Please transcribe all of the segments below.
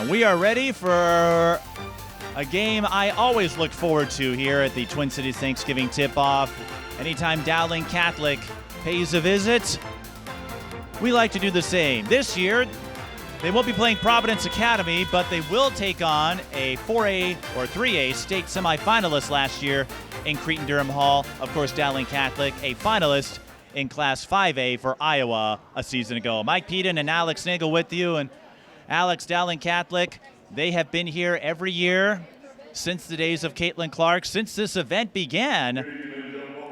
We are ready for a game I always look forward to here at the Twin Cities Thanksgiving tip-off. Anytime Dowling Catholic pays a visit, we like to do the same. This year, they won't be playing Providence Academy, but they will take on a 4A or 3A state semifinalist last year in Cretin-Derham Hall. Of course, Dowling Catholic, a finalist in Class 5A for Iowa a season ago. Mike Peden and Alex Nagel with you. And Alex, Dowling Catholic, they have been here every year since the days of Caitlin Clark, since this event began.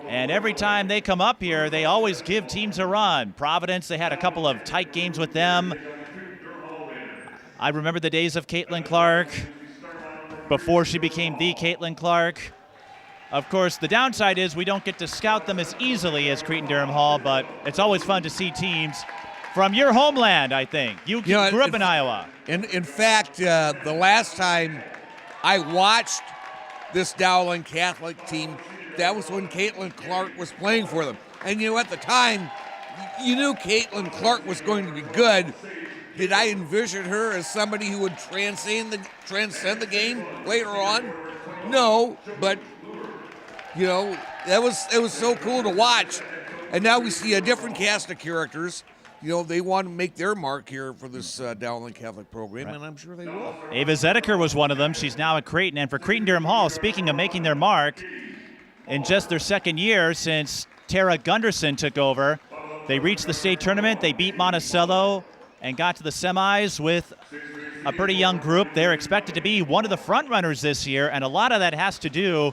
And every time they come up here, they always give teams a run. Providence, they had a couple of tight games with them. I remember the days of Caitlin Clark before she became the Caitlin Clark. Of course, the downside is we don't get to scout them as easily as Cretin-Derham Hall, but it's always fun to see teams from your homeland, I think. You grew up in Iowa. In fact, the last time I watched this Dowling Catholic team, that was when Caitlin Clark was playing for them. And at the time, you knew Caitlin Clark was going to be good. Did I envision her as somebody who would transcend the game later on? No, but it was so cool to watch. And now we see a different cast of characters. They want to make their mark here for this Dowling Catholic program, and I'm sure they will. Ava Zedeker was one of them. She's now at Cretin. And for Cretin-Derham Hall, speaking of making their mark, in just their second year since Tara Gunderson took over, they reached the state tournament. They beat Monticello and got to the semis with a pretty young group. They're expected to be one of the front runners this year, and a lot of that has to do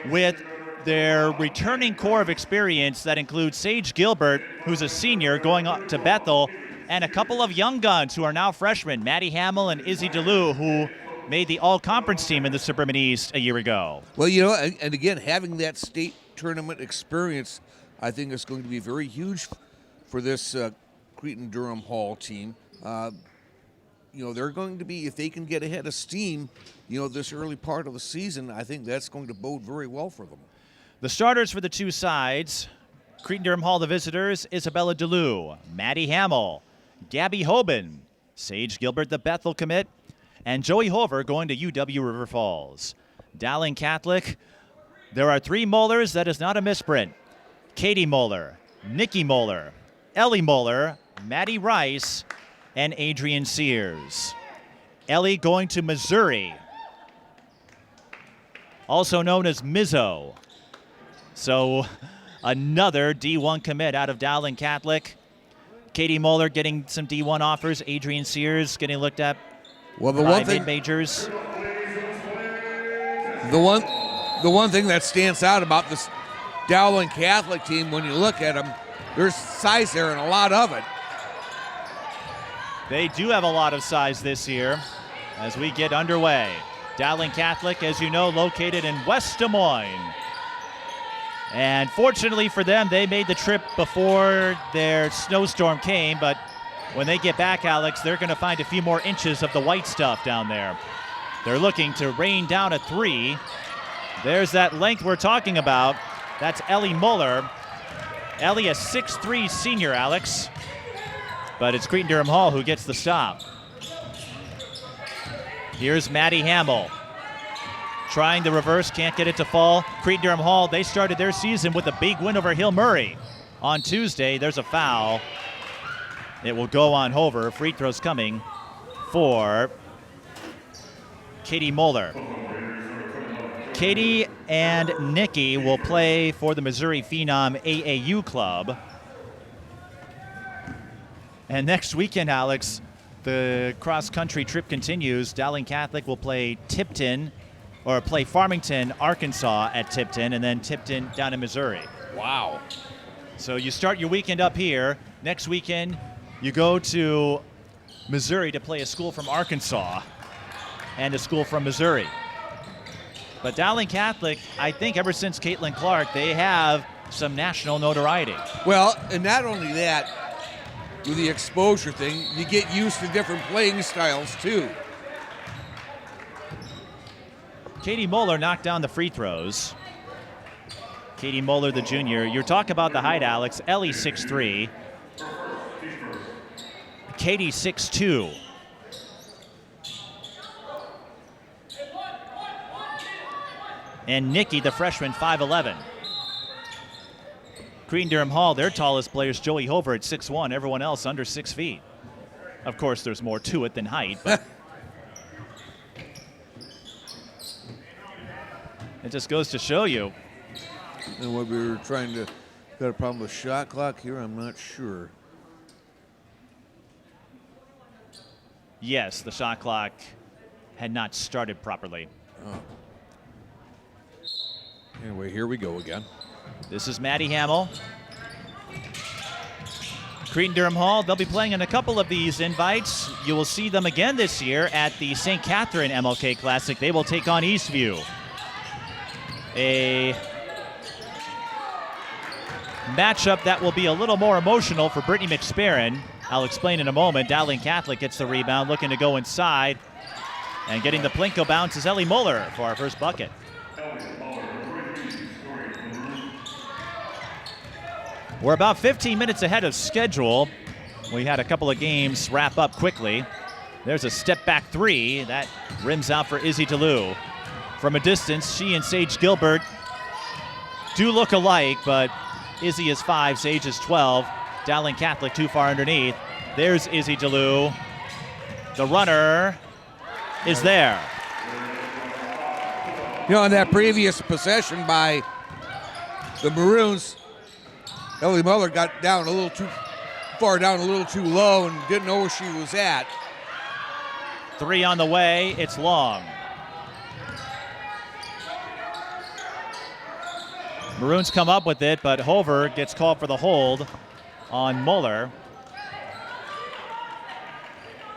with their returning core of experience that includes Sage Gilbert, who's a senior going up to Bethel, and a couple of young guns who are now freshmen, Madeleine Hamiel and Izzy DeLue, who made the all-conference team in the Suburban East a year ago. Well, and again, having that state tournament experience, I think is going to be very huge for this Cretin-Derham Hall team. They're going to be, if they can get ahead of steam, this early part of the season, I think that's going to bode very well for them. The starters for the two sides, Cretin-Derham Hall, the visitors, Isabella DeLue, Maddie Hamiel, Gabby Hoban, Sage Gilbert, the Bethel commit, and Joey Hover going to UW River Falls. Dowling Catholic, there are three Mullers. That is not a misprint. Katie Muller, Nikki Muller, Ellie Muller, Maddie Rice, and Adrian Sears. Ellie going to Missouri, also known as Mizzo. So another D1 commit out of Dowling Catholic. Katie Muller getting some D1 offers. Adrian Sears getting looked at by mid-majors. The one thing that stands out about this Dowling Catholic team, when you look at them, there's size there and a lot of it. They do have a lot of size this year as we get underway. Dowling Catholic, as you know, located in West Des Moines. And fortunately for them, they made the trip before their snowstorm came, but when they get back, Alex, they're going to find a few more inches of the white stuff down there. They're looking to rain down a 3. There's that length we're talking about. That's Ellie Muller. Ellie, a 6'3" senior, Alex. But it's Cretin-Derham Hall who gets the stop. Here's Maddie Hamiel. Trying the reverse, can't get it to fall. Cretin-Derham Hall, they started their season with a big win over Hill Murray. On Tuesday, there's a foul. It will go on Hover. Free throws coming for Katie Muller. Katie and Nikki will play for the Missouri Phenom AAU club. And next weekend, Alex, the cross-country trip continues. Dowling Catholic will play Farmington, Arkansas at Tipton, and then Tipton down in Missouri. Wow. So you start your weekend up here. Next weekend, you go to Missouri to play a school from Arkansas and a school from Missouri. But Dowling Catholic, I think ever since Caitlin Clark, they have some national notoriety. Well, and not only that, with the exposure thing, you get used to different playing styles too. Katie Muller knocked down the free throws. Katie Muller, the junior. You're talking about the height, Alex. Ellie 6'3". Katie 6'2". And Nikki, the freshman, 5'11". Cretin-Derham Hall, their tallest player is Joey Hover at 6'1". Everyone else under 6 feet. Of course, there's more to it than height, but it just goes to show you. And what we were trying to, got a problem with shot clock here, I'm not sure. Yes, the shot clock had not started properly. Oh. Anyway, here we go again. This is Madeleine Hamiel. Cretin-Derham Hall, they'll be playing in a couple of these invites. You will see them again this year at the St. Catherine MLK Classic. They will take on Eastview. A matchup that will be a little more emotional for Brittany McSparron. I'll explain in a moment. Dowling Catholic gets the rebound, looking to go inside. And getting the Plinko bounce is Ellie Muller for our first bucket. We're about 15 minutes ahead of schedule. We had a couple of games wrap up quickly. There's a step back three. That rims out for Izzy DeLue. From a distance, she and Sage Gilbert do look alike, but Izzy is 5, Sage is 12. Dowling Catholic too far underneath. There's Izzy DeLue. The runner is there. You know, on that previous possession by the Maroons, Ellie Muller got down a little too far down, a little too low, and didn't know where she was at. 3 on the way. It's long. Maroons come up with it, but Hover gets called for the hold on Muller.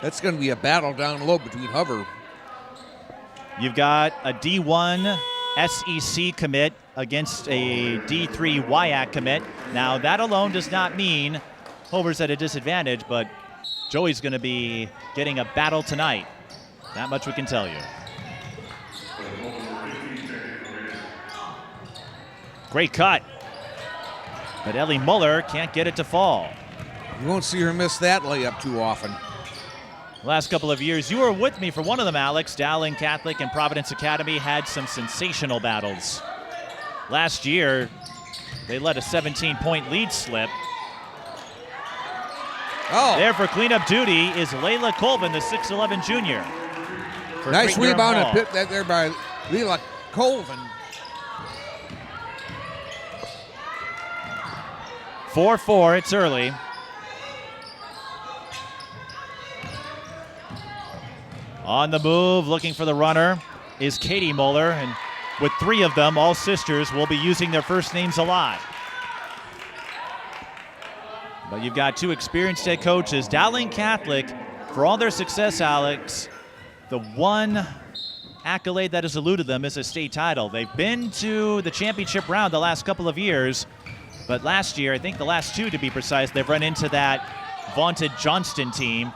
That's going to be a battle down low between Hover. You've got a D1 SEC commit against a D3 WIAC commit. Now, that alone does not mean Hover's at a disadvantage, but Joey's going to be getting a battle tonight. That much we can tell you. Great cut. But Ellie Muller can't get it to fall. You won't see her miss that layup too often. Last couple of years, you were with me for one of them, Alex. Dowling Catholic and Providence Academy had some sensational battles. Last year, they let a 17-point lead slip. Oh. There for cleanup duty is Layla Colvin, the 6'11 junior. Nice rebound and pit that there by Layla Colvin. 4-4, it's early. On the move, looking for the runner, is Katie Muller, and with 3 of them, all sisters, will be using their first names a lot. But you've got 2 experienced head coaches. Dowling Catholic, for all their success, Alex, the one accolade that has eluded them is a state title. They've been to the championship round the last couple of years, but last year, I think the last 2 to be precise, they've run into that vaunted Johnston team.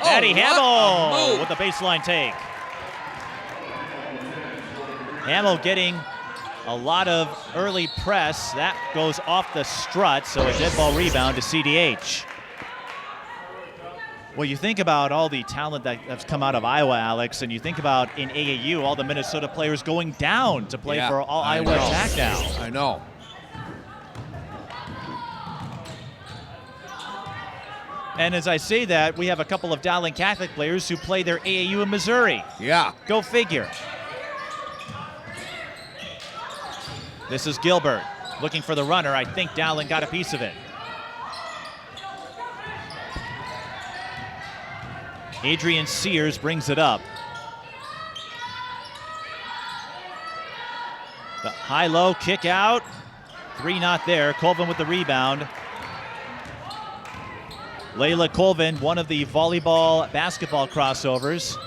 Madeleine Hamiel with the baseline take. Hamiel getting a lot of early press. That goes off the strut, so a dead ball rebound to CDH. Well, you think about all the talent that's come out of Iowa, Alex, and you think about in AAU, all the Minnesota players going down to play for all Iowa Attack now. I know. And as I say that, we have a couple of Dowling Catholic players who play their AAU in Missouri. Yeah. Go figure. This is Gilbert looking for the runner. I think Dowling got a piece of it. Adrian Sears brings it up. The high-low kick out. 3 not there. Colvin with the rebound. Layla Colvin, one of the volleyball-basketball crossovers.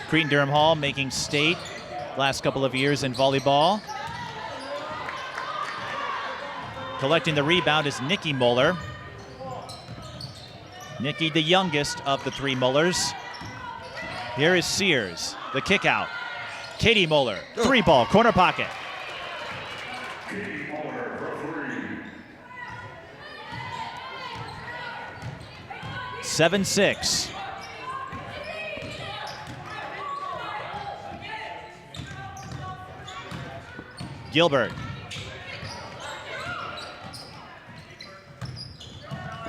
Cretin-Derham Hall making state last couple of years in volleyball. Collecting the rebound is Nikki Muller. Nikki, the youngest of the 3 Mullers. Here is Sears, the kick out. Katie Muller, 3-ball, corner pocket. 7-6. Gilbert.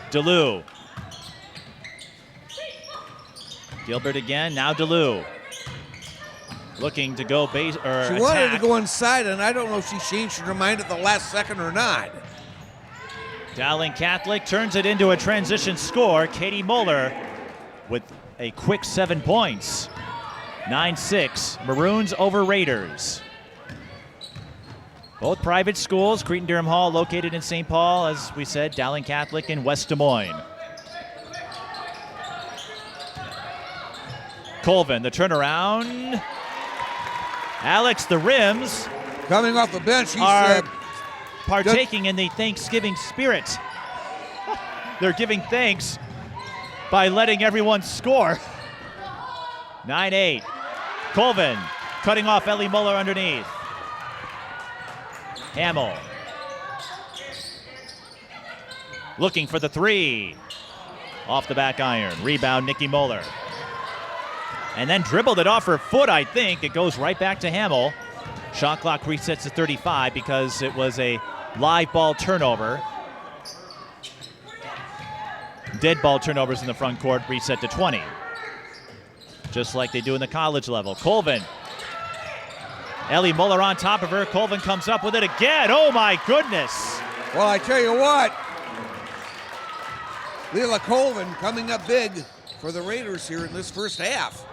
DeLu. Gilbert again, now DeLu. Looking to go base or She attack. wanted to go inside, and I don't know if she changed her mind at the last second or not. Dowling Catholic turns it into a transition score. Katie Muller with a quick 7 points. 9-6, Maroons over Raiders. Both private schools, Cretin-Derham Hall located in St. Paul, as we said, Dowling Catholic in West Des Moines. Colvin, the turnaround. Alex, the rims Coming off the bench, he's are partaking in the Thanksgiving spirit. They're giving thanks by letting everyone score. 9-8. Colvin cutting off Ellie Muller underneath. Hamiel looking for the three. Off the back iron. Rebound, Nikki Muller. And then dribbled it off her foot, I think. It goes right back to Hamiel. Shot clock resets to 35 because it was a live ball turnover. Dead ball turnovers in the front court reset to 20. Just like they do in the college level. Colvin. Ellie Muller on top of her. Colvin comes up with it again. Oh my goodness. Well, I tell you what, Leila Colvin coming up big for the Raiders here in this first half.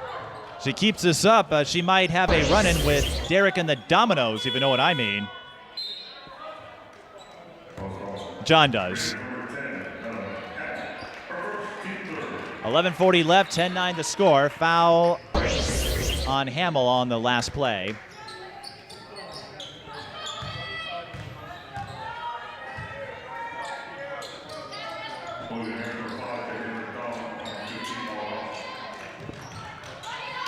She keeps this up. She might have a run-in with Derek and the Dominoes, if you know what I mean. John does. 11:40 left, 10-9 the score. Foul on Hamiel on the last play.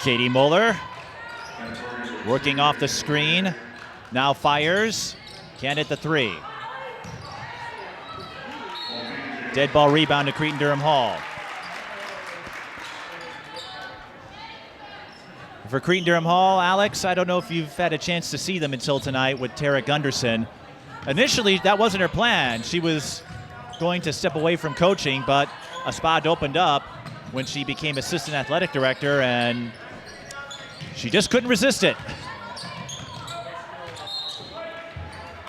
Katie Muller working off the screen. Now fires. Can't hit the three. Dead ball rebound to Cretin-Derham Hall. For Cretin-Derham Hall, Alex, I don't know if you've had a chance to see them until tonight with Tara Gunderson. Initially, that wasn't her plan. She was going to step away from coaching, but a spot opened up when she became assistant athletic director, and she just couldn't resist it.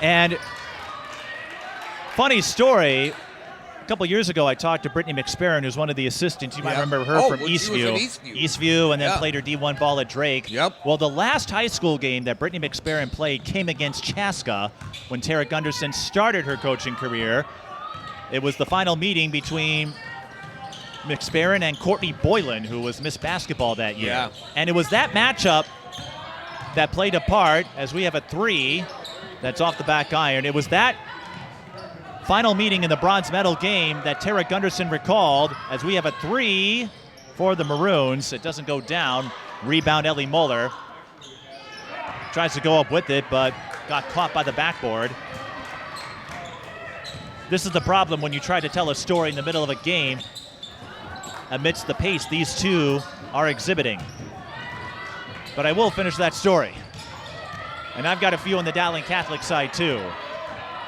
And funny story, a couple years ago I talked to Brittany McSparron, who's one of the assistants. You might remember her from Eastview. Eastview, and then played her D1 ball at Drake. Well, the last high school game that Brittany McSparron played came against Chaska when Tara Gunderson started her coaching career. It was the final meeting between McSparron and Courtney Boylan, who was Miss Basketball that year. And it was that matchup that played a part, as we have a three that's off the back iron. It was that final meeting in the bronze medal game that Tara Gunderson recalled, as we have a three for the Maroons. It doesn't go down. Rebound, Ellie Muller. Tries to go up with it, but got caught by the backboard. This is the problem when you try to tell a story in the middle of a game amidst the pace these two are exhibiting. But I will finish that story. And I've got a few on the Dowling Catholic side too.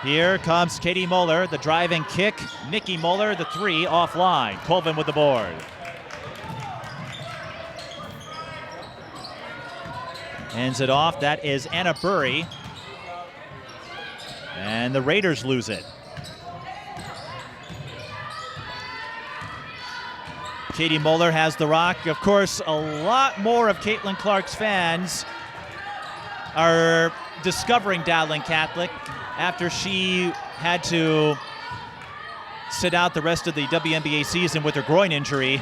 Here comes Katie Muller, the drive and kick. Nikki Muller, the three, offline. Colvin with the board. Hands it off. That is Anna Burry. And the Raiders lose it. Katie Muller has the rock. Of course, a lot more of Caitlin Clark's fans are discovering Dowling Catholic after she had to sit out the rest of the WNBA season with her groin injury.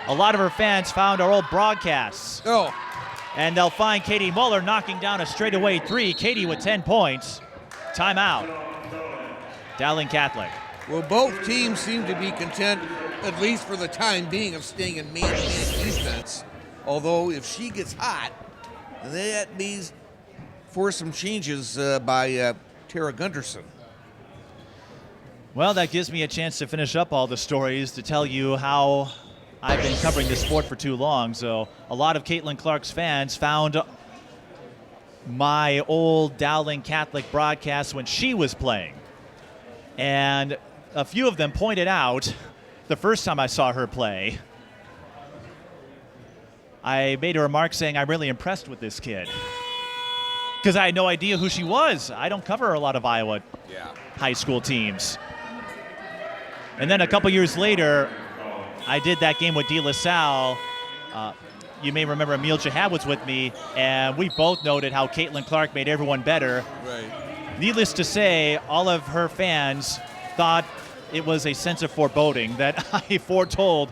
A lot of her fans found our old broadcasts. And they'll find Katie Muller knocking down a straightaway three. Katie with 10 points. Timeout. Dowling Catholic. Well, both teams seem to be content, at least for the time being, of staying in man-to-man defense. Although if she gets hot, that means for some changes by Tara Gunderson. Well, that gives me a chance to finish up all the stories to tell you how I've been covering this sport for too long, so a lot of Caitlin Clark's fans found my old Dowling Catholic broadcast when she was playing. And a few of them pointed out the first time I saw her play, I made a remark saying I'm really impressed with this kid. Because I had no idea who she was. I don't cover a lot of Iowa high school teams. And then a couple years later, I did that game with De La Salle. You may remember Emil Jihad was with me, and we both noted how Caitlin Clark made everyone better. Right. Needless to say, all of her fans thought it was a sense of foreboding that I foretold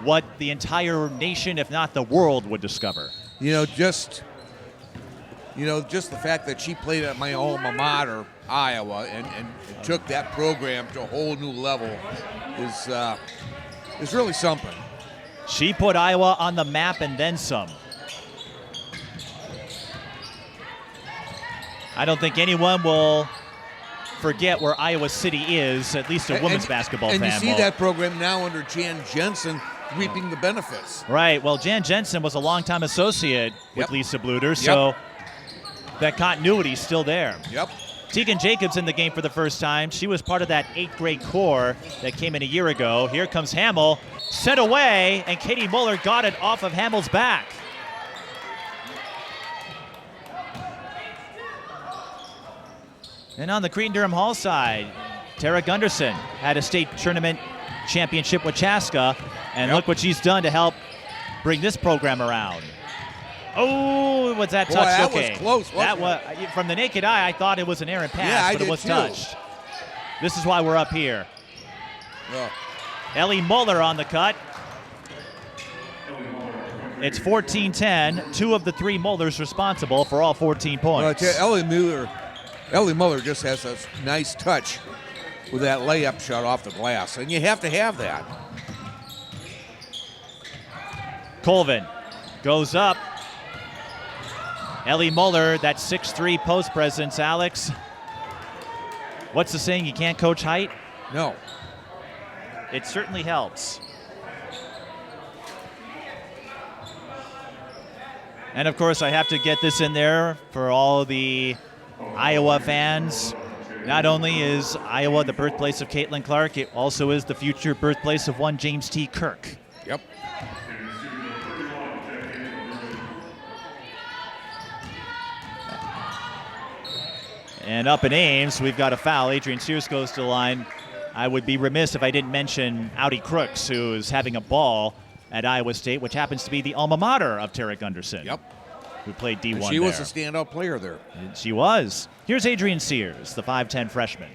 what the entire nation, if not the world, would discover. Just the fact that she played at my alma mater, Iowa, and took that program to a whole new level is really something. She put Iowa on the map and then some. I don't think anyone will forget where Iowa City is, at least a women's basketball fan. And you see that program now under Jan Jensen reaping the benefits. Right. Well, Jan Jensen was a longtime associate with Lisa Bluter, so that continuity is still there. Yep. Tegan Jacobs in the game for the first time. She was part of that 8th grade core that came in a year ago. Here comes Hamiel, sent away, and Katie Muller got it off of Hamel's back. And on the Cretin-Derham Hall side, Tara Gunderson had a state tournament championship with Chaska, and look what she's done to help bring this program around. Oh, was that touched? That okay. was close, wasn't it? From the naked eye, I thought it was an errant pass, but it was touched. This is why we're up here. Yeah. Ellie Muller on the cut. It's 14-10. 2 of the 3 Mullers responsible for all 14 points. Ellie Muller just has a nice touch with that layup shot off the glass, and you have to have that. Colvin goes up. Ellie Muller, that 6'3" post presence, Alex. What's the saying? You can't coach height? No. It certainly helps. And of course, I have to get this in there for all the Iowa fans. Not only is Iowa the birthplace of Caitlin Clark, it also is the future birthplace of one James T. Kirk. Yep. And up in Ames, we've got a foul. Adrian Sears goes to the line. I would be remiss if I didn't mention Audi Crooks, who is having a ball at Iowa State, which happens to be the alma mater of Tara Gunderson. Yep. Who played D1 there. She was a standout player there. And she was. Here's Adrian Sears, the 5'10 freshman.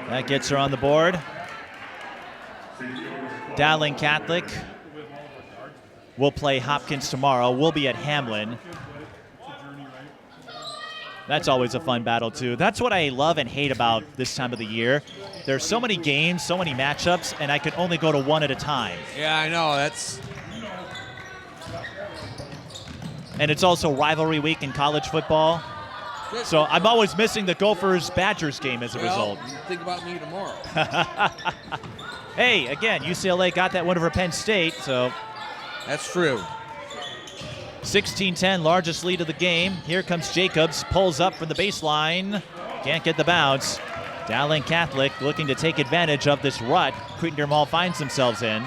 That gets her on the board. Dowling Catholic will play Hopkins tomorrow. We'll be at Hamlin. That's always a fun battle, too. That's what I love and hate about this time of the year. There's so many games, so many matchups, and I can only go to one at a time. Yeah, I know. That's. And it's also rivalry week in college football. So I'm always missing the Gophers-Badgers game as a result. Think about me tomorrow. Hey, again, UCLA got that one over Penn State, so. That's true. 16-10, largest lead of the game. Here comes Jacobs, pulls up from the baseline. Can't get the bounce. Dowling Catholic looking to take advantage of this rut Cretin-Derham Hall finds themselves in.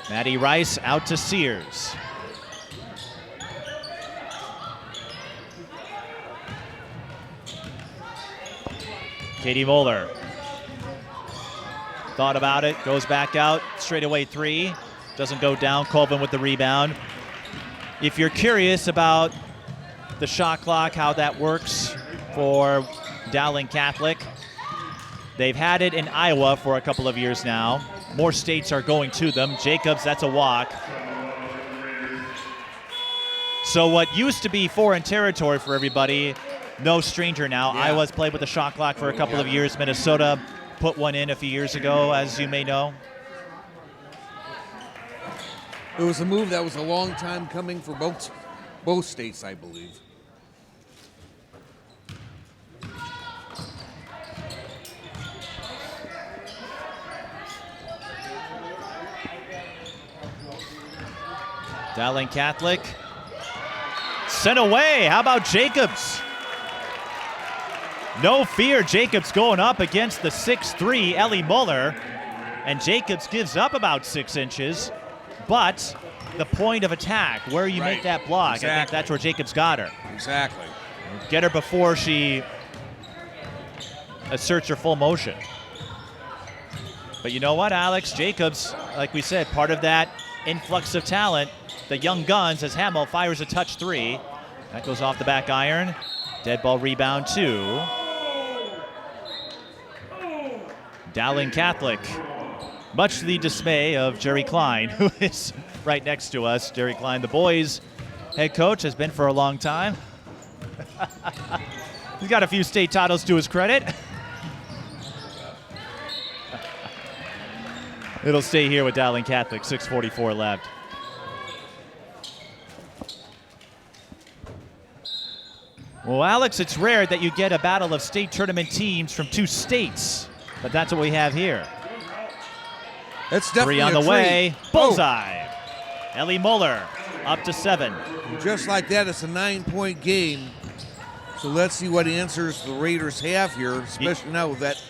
Maddie Rice out to Sears. Katie Muller thought about it, goes back out, straightaway 3, doesn't go down. Colvin with the rebound. If you're curious about the shot clock, how that works for Dowling Catholic, they've had it in Iowa for a couple of years now. More states are going to them. Jacobs, that's a walk. So what used to be foreign territory for everybody, no stranger now. Yeah. Iowa's played with the shot clock for a couple of years. Minnesota put one in a few years ago, as you may know. It was a move that was a long time coming for both states, I believe. Dowling Catholic sent away. How about Jacobs? No fear, Jacobs going up against the 6'3" Ellie Muller. And Jacobs gives up about 6 inches. But the point of attack, where you make that block, exactly. I think that's where Jacobs got her. Exactly. Get her before she asserts her full motion. But you know what, Alex? Jacobs, like we said, part of that influx of talent. The young guns as Hamiel fires a touch 3. That goes off the back iron. Dead ball rebound 2. Dowling Catholic. Much to the dismay of Jerry Klein, who is right next to us. Jerry Klein, the boys' head coach, has been for a long time. He's got a few state titles to his credit. It'll stay here with Dowling Catholic, 6:44 left. Well, Alex, it's rare that you get a battle of state tournament teams from 2 states, but that's what we have here. That's definitely 3 on the a way. treat. Bullseye. Ellie Muller up to 7. Just like that, it's a 9-point game. So let's see what answers the Raiders have here, especially now with that.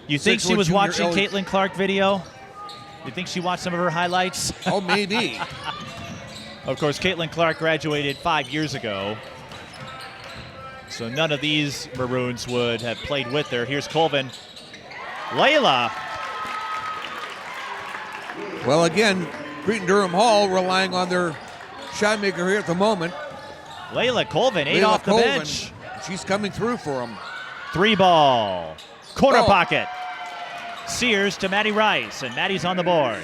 You think she 6'1" was junior watching Ellie. Caitlin Clark video? You think she watched some of her highlights? Oh, maybe. Of course, Caitlin Clark graduated 5 years ago. So none of these Maroons would have played with her. Here's Colvin. Layla. Well, again, Cretin-Derham Hall relying on their shot maker here at the moment. Layla Colvin, 8 Layla off the Colvin. bench. She's coming through for them. 3 ball. Corner Oh. pocket. Sears to Maddie Rice, and Maddie's on the board.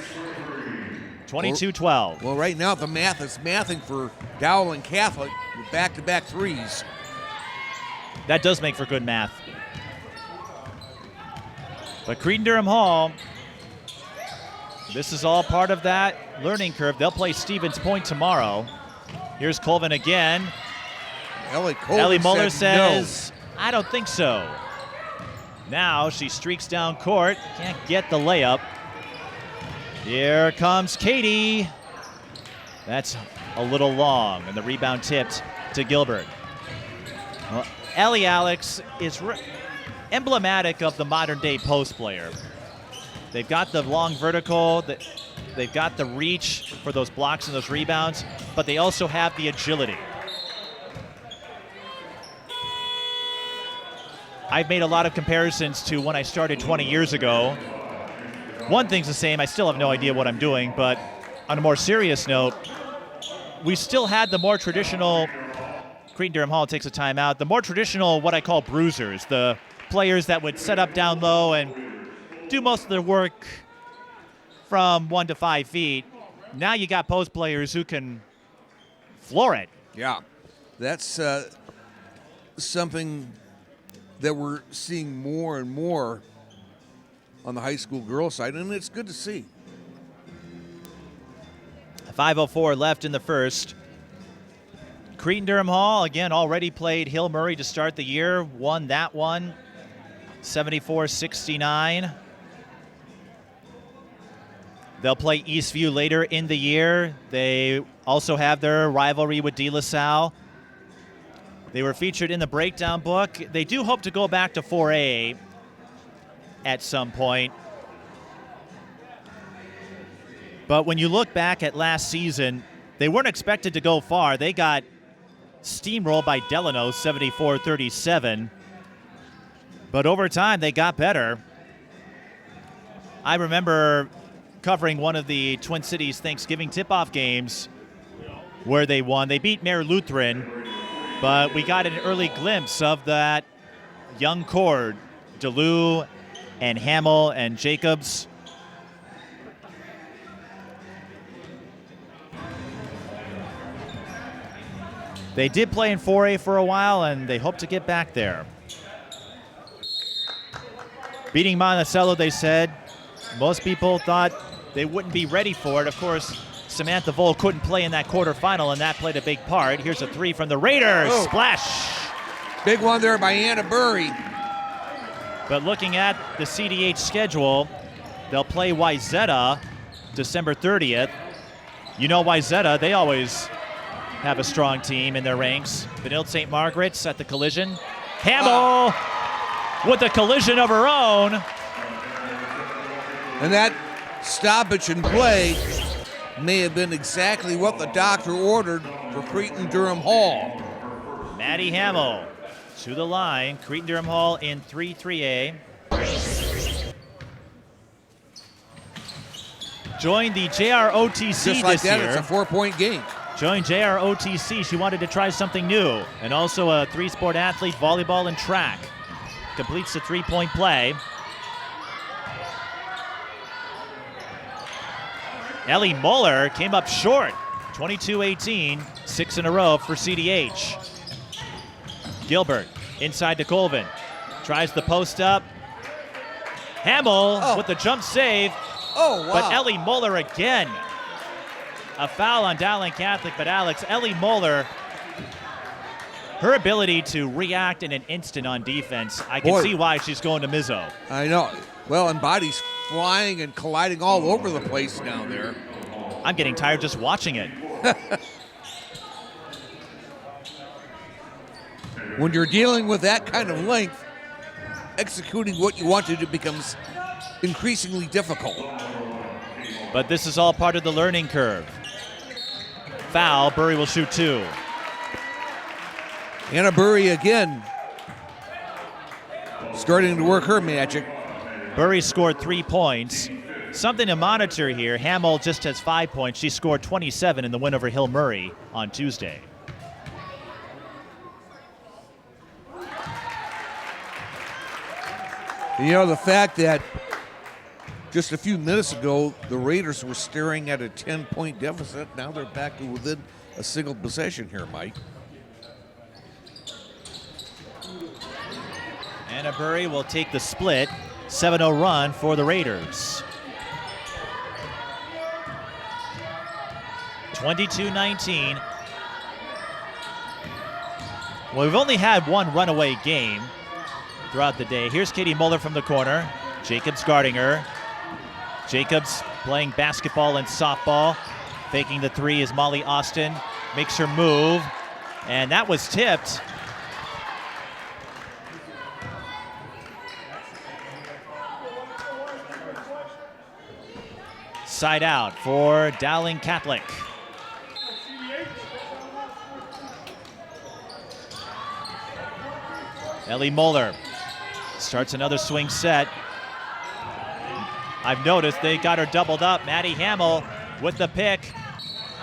22-12. Well, right now the math is mathing for Dowling Catholic with back-to-back threes. That does make for good math. But Cretin-Derham Hall, this is all part of that learning curve. They'll play Stevens Point tomorrow. Here's Colvin again. Ellie Muller said says, I don't think so. Now she streaks down court. Can't get the layup. Here comes Katie. That's a little long, and the rebound tipped to Gilbert. Well, Ellie, Alex, is emblematic of the modern-day post player. They've got the long vertical, they've got the reach for those blocks and those rebounds, but they also have the agility. I've made a lot of comparisons to when I started 20 years ago. One thing's the same, I still have no idea what I'm doing, but on a more serious note, we still had the more traditional, Cretin-Derham Hall takes a timeout, the more traditional what I call bruisers, the players that would set up down low and do most of their work from 1 to 5 feet. Now you got post players who can floor it. Yeah, that's something that we're seeing more and more on the high school girls side, and it's good to see. 5:04 left in the first. Cretin-Derham Hall, again, already played Hill Murray to start the year, won that one, 74-69. They'll play Eastview later in the year. They also have their rivalry with De La Salle. They were featured in the breakdown book. They do hope to go back to 4A at some point. But when you look back at last season, they weren't expected to go far. They got steamrolled by Delano, 74-37. But over time, they got better. I remember covering one of the Twin Cities Thanksgiving tip-off games where they won. They beat Mare Lutheran, but we got an early glimpse of that young core, DeLue and Hamiel and Jacobs. They did play in 4A for a while, and they hope to get back there. Beating Monticello, they said. Most people thought they wouldn't be ready for it. Of course, Samantha Vole couldn't play in that quarterfinal, and that played a big part. Here's a three from the Raiders. Oh. Splash. Big one there by Anna Burry. But looking at the CDH schedule, they'll play Wayzata December 30th. You know Wayzata, they always have a strong team in their ranks. Benilde St. Margaret's at the collision. Hamiel with a collision of her own. And that stoppage in play may have been exactly what the doctor ordered for Cretin-Derham Hall. Maddie Hamiel to the line. Cretin-Derham Hall in 3-3A. Joined the JROTC Just like this that, year. it's a 4-point game. Joined JROTC. She wanted to try something new. And also a three-sport athlete, volleyball and track. Completes the three-point play. Ellie Muller came up short. 22-18, 6 in a row for CDH. Gilbert inside to Colvin. Tries the post up. Hamiel with the jump save. Oh, wow. But Ellie Muller again. A foul on Dowling Catholic, but Alex, Ellie Muller, her ability to react in an instant on defense, I can see why she's going to Mizzo. I know. Well, and bodies flying and colliding all over the place down there. I'm getting tired just watching it. When you're dealing with that kind of length, executing what you want to do becomes increasingly difficult. But this is all part of the learning curve. Foul, Burry will shoot two. Anna Burry again starting to work her magic. Burry scored 3 points. Something to monitor here. Hamiel just has 5 points. She scored 27 in the win over Hill Murray on Tuesday. You know, the fact that just a few minutes ago, the Raiders were staring at a 10-point deficit. Now they're back to within a single possession here, Mike. Anna Burry will take the split. 7-0 run for the Raiders. 22-19. Well, we've only had one runaway game throughout the day. Here's Katie Muller from the corner. Jacobs guarding her. Jacobs playing basketball and softball. Faking the three is Molly Austin. Makes her move. And that was tipped. Side out for Dowling Catholic. Ellie Muller starts another swing set. I've noticed they got her doubled up. Maddie Hamiel with the pick.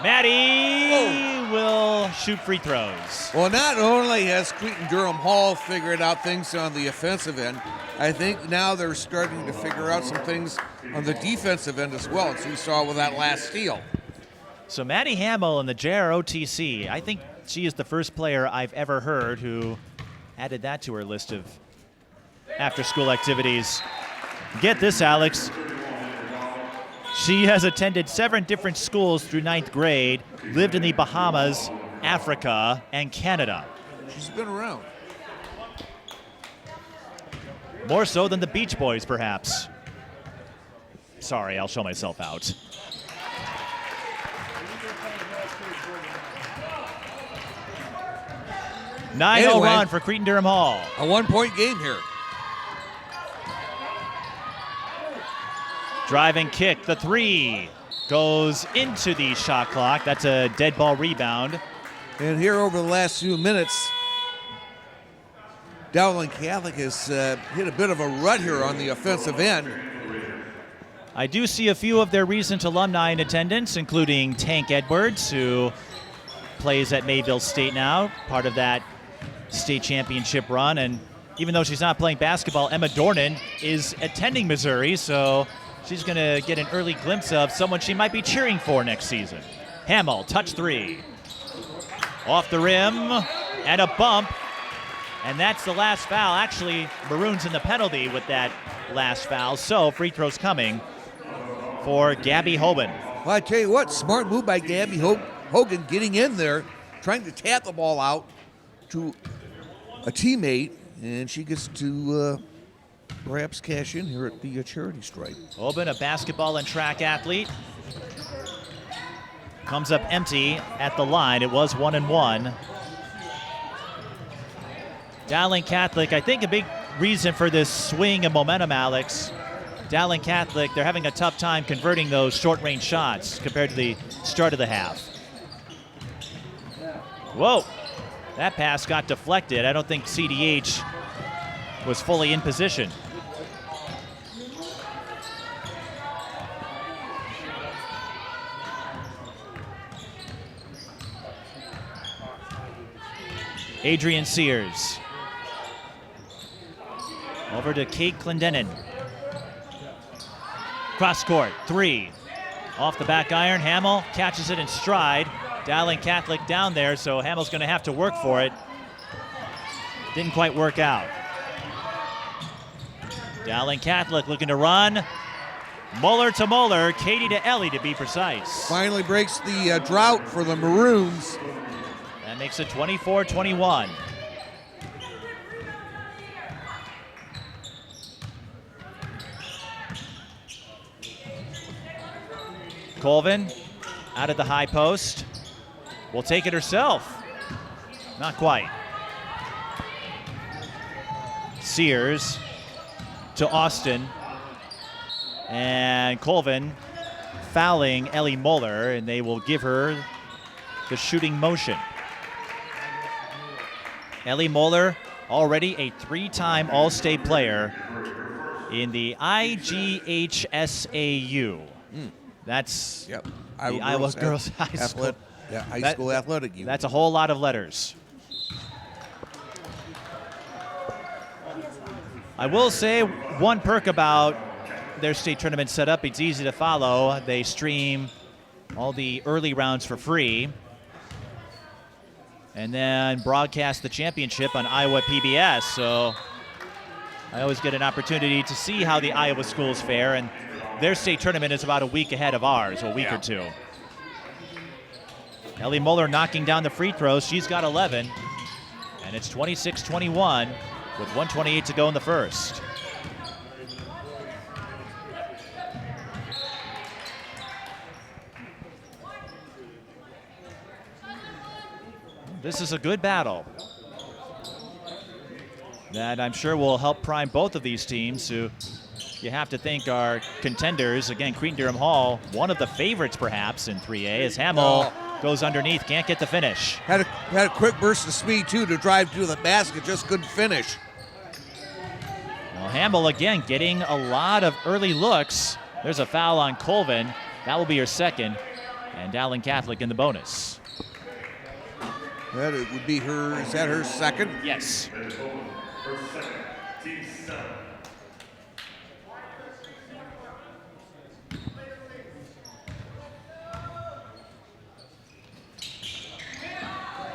Maddie will shoot free throws. Well, not only has Cretin-Derham Hall figured out things on the offensive end, I think now they're starting to figure out some things on the defensive end as well, as we saw with that last steal. So Maddie Hamiel in the JROTC, I think she is the first player I've ever heard who added that to her list of after-school activities. Get this, Alex. She has attended 7 different schools through 9th grade, lived in the Bahamas, Africa, and Canada. She's been around. More so than the Beach Boys, perhaps. Sorry, I'll show myself out. Nine-0 run for Cretin-Derham Hall. A 1-point game here. Driving kick, the three goes into the shot clock. That's a dead ball rebound. And here over the last few minutes, Dowling Catholic has hit a bit of a rut here on the offensive end. I do see a few of their recent alumni in attendance, including Tank Edwards, who plays at Mayville State now, part of that state championship run. And even though she's not playing basketball, Emma Dornan is attending Missouri, so she's going to get an early glimpse of someone she might be cheering for next season. Hamiel, touch three. Off the rim, and a bump. And that's the last foul. Actually, Maroons in the penalty with that last foul. So free throws coming for Gabby Hoban. Well, I tell you what, smart move by Gabby Hogan getting in there, trying to tap the ball out to a teammate, and she gets to perhaps cash in here at the charity stripe. Hoban, a basketball and track athlete, comes up empty at the line. It was 1-1. Dowling Catholic, I think a big reason for this swing of momentum, Alex. Dowling Catholic, they're having a tough time converting those short-range shots compared to the start of the half. Whoa, that pass got deflected. I don't think CDH was fully in position. Adrian Sears. Over to Kate Clendenin. Cross court, 3. Off the back iron, Hamiel catches it in stride. Dowling Catholic down there, so Hamel's going to have to work for it. Didn't quite work out. Dowling Catholic looking to run. Muller to Muller, Katie to Ellie to be precise. Finally breaks the drought for the Maroons. That makes it 24-21. Colvin out of the high post. Will take it herself. Not quite. Sears to Austin. And Colvin fouling Ellie Muller, and they will give her the shooting motion. Ellie Muller, already a 3-time All-State player in the IGHSAU. That's the Iowa Girls High School. High school athletic unit. That's a whole lot of letters. I will say one perk about their state tournament setup, it's easy to follow. They stream all the early rounds for free and then broadcast the championship on Iowa PBS. So I always get an opportunity to see how the Iowa schools fare, and their state tournament is about a week ahead of ours, a week or two. Ellie Muller knocking down the free throws. She's got 11, and it's 26-21 with 1:28 to go in the first. This is a good battle that I'm sure will help prime both of these teams, who you have to think are contenders. Again, Cretin-Derham Hall, one of the favorites perhaps in 3A, as Hamiel goes underneath, can't get the finish. Had a quick burst of speed too to drive to the basket, just couldn't finish. Well, Hamiel again getting a lot of early looks. There's a foul on Colvin. That will be her second, and Dowling Catholic in the bonus. That it would be her, is that her second? Yes.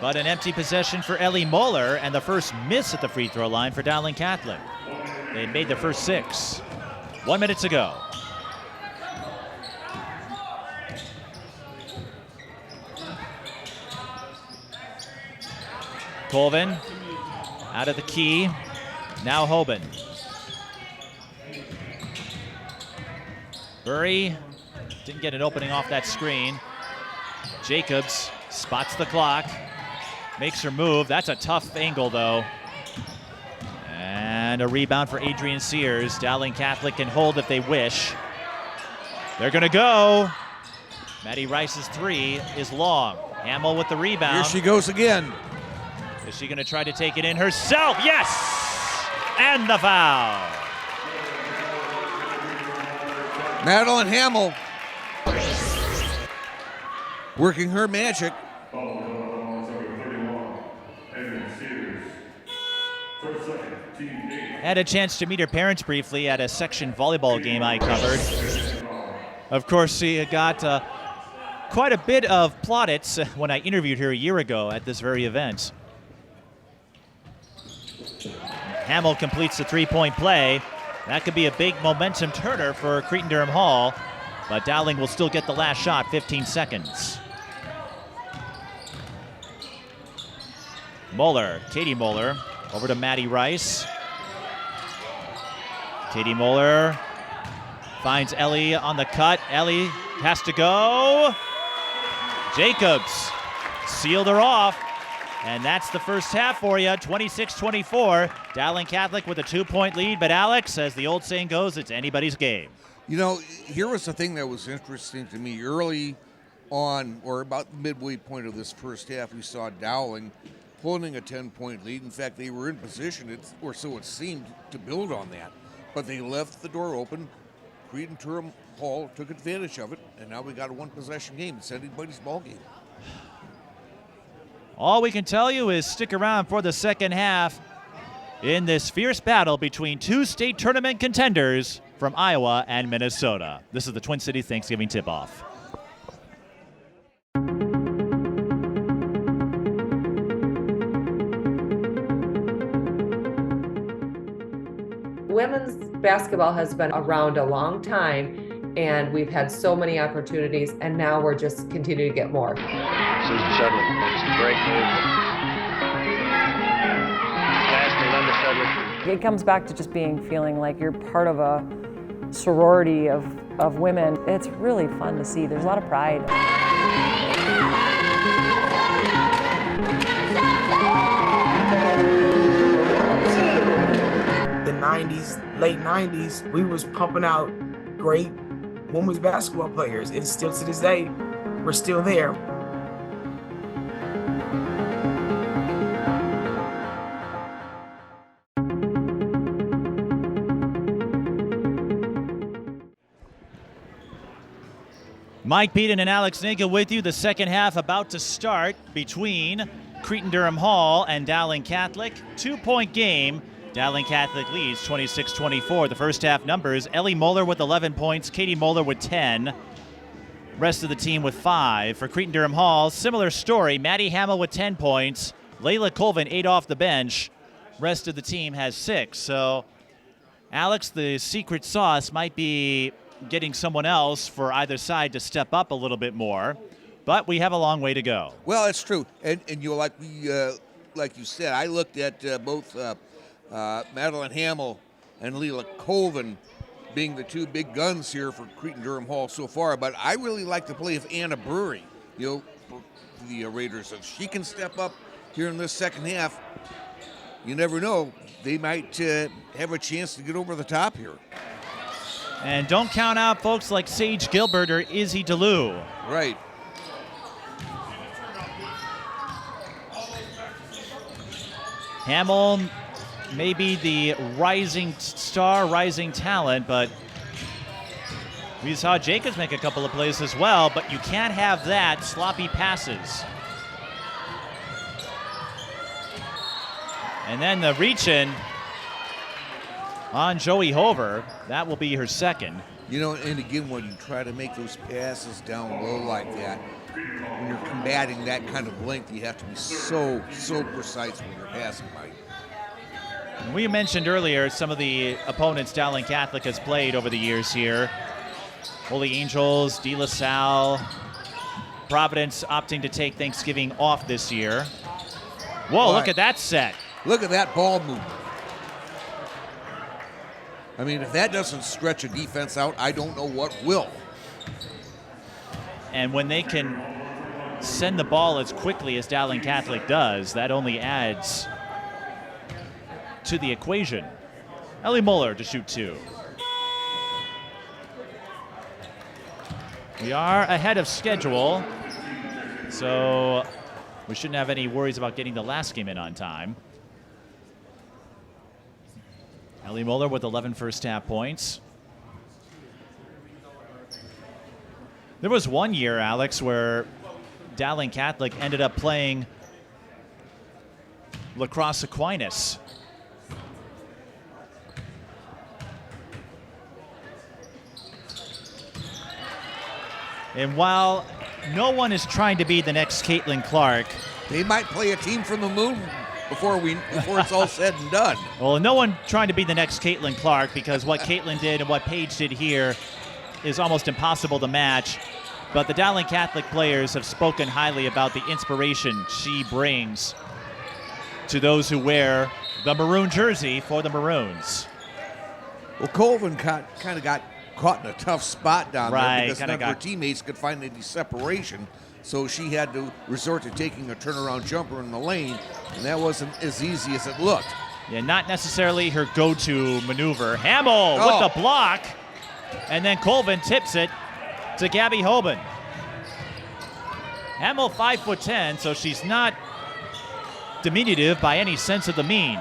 But an empty possession for Ellie Muller, and the first miss at the free throw line for Dowling Catholic. They made their first 6. 1 minute to go. Colvin out of the key. Now Hoban. Burry didn't get an opening off that screen. Jacobs spots the clock. Makes her move. That's a tough angle, though. And a rebound for Adrian Sears. Dowling Catholic can hold if they wish. They're going to go. Maddie Rice's 3 is long. Hamiel with the rebound. Here she goes again. Is she going to try to take it in herself? Yes! And the foul. Madeleine Hamiel working her magic. Had a chance to meet her parents briefly at a section volleyball game I covered. Of course, she got quite a bit of plaudits when I interviewed her a year ago at this very event. Hamiel completes the 3-point play. That could be a big momentum turner for Cretin-Derham Hall, but Dowling will still get the last shot, 15 seconds. Muller, Katie Muller, over to Maddie Rice. Katie Muller finds Ellie on the cut. Ellie has to go. Jacobs sealed her off. And that's the first half for you, 26-24. Dowling Catholic with a 2-point lead. But Alex, as the old saying goes, it's anybody's game. You know, here was the thing that was interesting to me. Early on, or about the midway point of this first half, we saw Dowling holding a 10-point lead. In fact, they were in position, or so it seemed, to build on that. But they left the door open. Cretin-Derham Hall took advantage of it, and now we got a one-possession game. It's anybody's ball game. All we can tell you is stick around for the second half in this fierce battle between two state tournament contenders from Iowa and Minnesota. This is the Twin Cities Thanksgiving tip-off. Women's basketball has been around a long time, and we've had so many opportunities, and now we're just continuing to get more. Susan Shudley makes a great move. Pass to Linda Shudley. It comes back to just feeling like you're part of a sorority of women. It's really fun to see. There's a lot of pride. The 90s, late 90s, we was pumping out great women's basketball players. And still to this day, we're still there. Mike Peden and Alex Nagel with you. The second half about to start between Cretin-Derham Hall and Dowling Catholic. 2-point game. Dowling Catholic leads 26-24. The first half numbers: Ellie Muller with 11 points, Katie Muller with 10. Rest of the team with 5. For Cretin-Derham Hall, similar story. Madeleine Hamiel with 10 points. Layla Colvin 8 off the bench. Rest of the team has 6. So, Alex, the secret sauce might be getting someone else for either side to step up a little bit more, but we have a long way to go. Well, it's true, and you know, like you said, I looked at both Madeleine Hamiel and Layla Colvin being the two big guns here for Cretin-Derham Hall so far, but I really like to play with Anna Brewery, you know, for the Raiders. If she can step up here in this second half, you never know, they might have a chance to get over the top here. And don't count out folks like Sage Gilbert or Izzy DeLue. Right. Hamiel may be the rising star, rising talent, but we saw Jacobs make a couple of plays as well, but you can't have that sloppy passes. And then the reach-in on Joey Hover. That will be her second. You know, and again, when you try to make those passes down low like that, when you're combating that kind of length, you have to be so precise when you're passing, Mike. We mentioned earlier some of the opponents Dowling Catholic has played over the years here. Holy Angels, De La Salle, Providence opting to take Thanksgiving off this year. Whoa, look at that set. Look at that ball movement. I mean, if that doesn't stretch a defense out, I don't know what will. And when they can send the ball as quickly as Dowling Catholic does, that only adds to the equation. Ellie Muller to shoot 2. We are ahead of schedule, so we shouldn't have any worries about getting the last game in on time. Ellie Muller with 11 first half points. There was one year, Alex, where Dowling Catholic ended up playing La Crosse Aquinas. And while no one is trying to be the next Caitlin Clark, they might play a team from the moon before it's all said and done. Well, no one trying to be the next Caitlin Clark, because what Caitlin did and what Paige did here is almost impossible to match. But the Dowling Catholic players have spoken highly about the inspiration she brings to those who wear the maroon jersey for the Maroons. Well, Colvin kind of got caught in a tough spot down Right, there because none of her got- teammates could find any separation. So she had to resort to taking a turnaround jumper in the lane, and that wasn't as easy as it looked. Yeah, not necessarily her go-to maneuver. Hamiel Oh. with the block, and then Colvin tips it to Gabby Hoban. Hamiel 5'10", so she's not diminutive by any sense of the mean.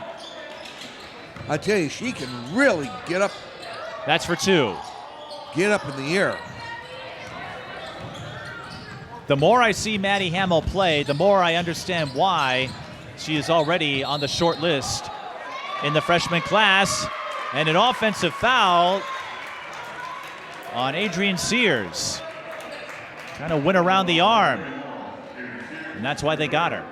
I tell you, she can really get up That's for two. in the air. The more I see Maddie Hamiel play, the more I understand why she is already on the short list in the freshman class. And an offensive foul on Adrian Sears. Kind of went around the arm. And that's why they got her.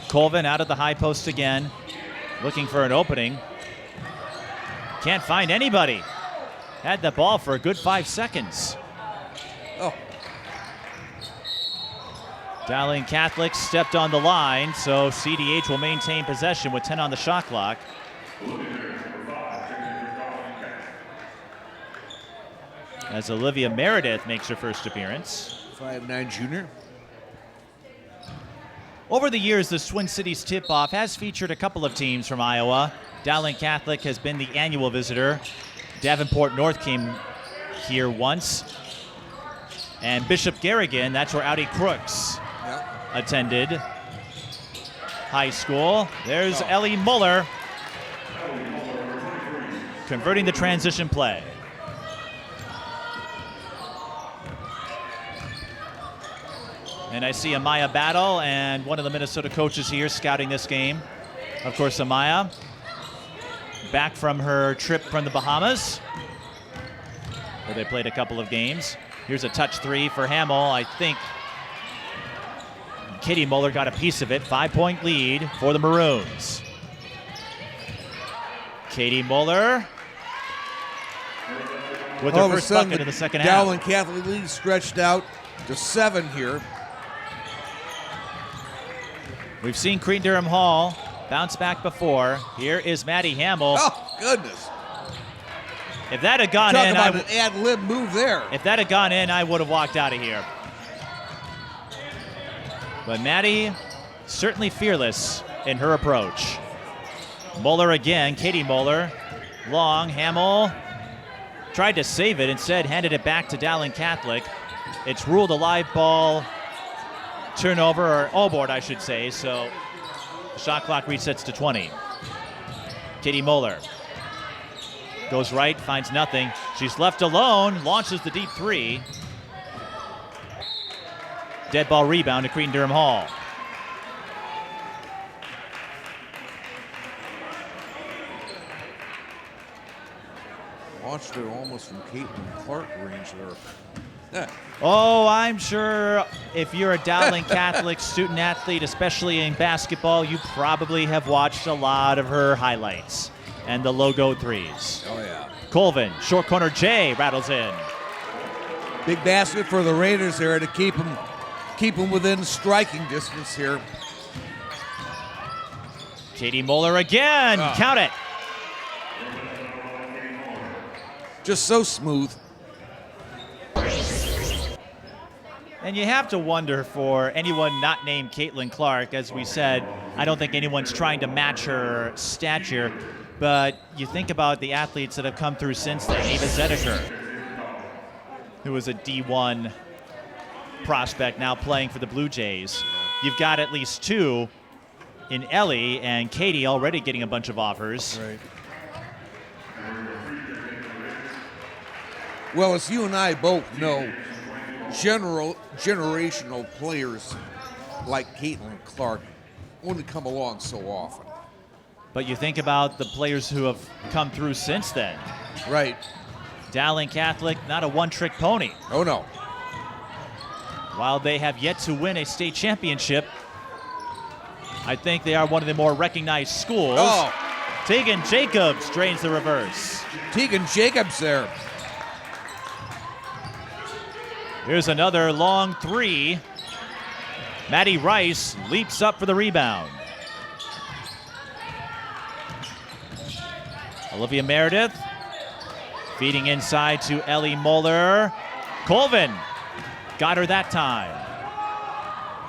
Colvin out of the high post again, looking for an opening. Can't find anybody. Had the ball for a good 5 seconds. Oh, Dowling Catholic stepped on the line, so CDH will maintain possession with 10 on the shot clock. As Olivia Meredith makes her first appearance. 5'9" junior. Over the years, the Twin Cities Tip-Off has featured a couple of teams from Iowa. Dowling Catholic has been the annual visitor. Davenport North came here once. And Bishop Garrigan, that's where Audi Crooks attended high school. There's Ellie Muller converting the transition play. And I see Amaya Battle and one of the Minnesota coaches here scouting this game. Of course, Amaya, back from her trip from the Bahamas, where they played a couple of games. Here's a touch three for Hamiel. I think Katie Muller got a piece of it. 5-point lead for the Maroons. Katie Muller with her first bucket in the second half. Dowling Catholic lead stretched out to 7 here. We've seen Cretin-Derham Hall bounce back before. Here is Maddie Hamiel. Oh, goodness. If that had gone Talk in, about an ad-lib move there. if that had gone in, I would have walked out of here. But Maddie, certainly fearless in her approach. Muller again, Katie Muller. Long, Hamiel tried to save it, instead handed it back to Dowling Catholic. It's ruled a live ball turnover, or all-board, I should say, so the shot clock resets to 20. Katie Muller goes right, finds nothing. She's left alone, launches the deep three. Dead ball rebound to Cretin-Derham Hall. Launched it almost from Caitlin Clark range there. Oh, I'm sure if you're a Dowling Catholic student athlete, especially in basketball, you probably have watched a lot of her highlights and the logo threes. Oh, yeah. Colvin, short corner J rattles in. Big basket for the Raiders there to keep them within striking distance here. Katie Muller again, count it. Just so smooth. And you have to wonder for anyone not named Caitlin Clark. As we said, I don't think anyone's trying to match her stature, but you think about the athletes that have come through since then. Ava Zedeker, who was a D1 prospect, now playing for the Blue Jays. You've got at least two in Ellie and Katie already getting a bunch of offers. Right. Well, as you and I both know, generational players like Caitlin Clark only come along so often. But you think about the players who have come through since then. Right. Dowling Catholic, not a one-trick pony. Oh, no. While they have yet to win a state championship, I think they are one of the more recognized schools. Oh. Tegan Jacobs drains the reverse. Tegan Jacobs there. Here's another long three. Maddie Rice leaps up for the rebound. Olivia Meredith feeding inside to Ellie Muller. Colvin got her that time.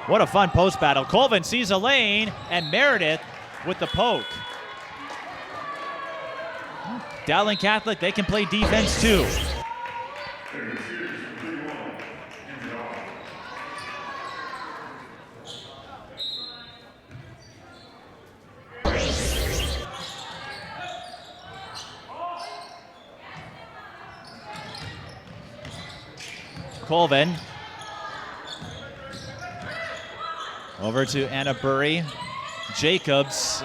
What a fun post battle. Colvin sees a lane, and Meredith with the poke. Dowling Catholic, they can play defense too. Colvin over to Anna Burry. Jacobs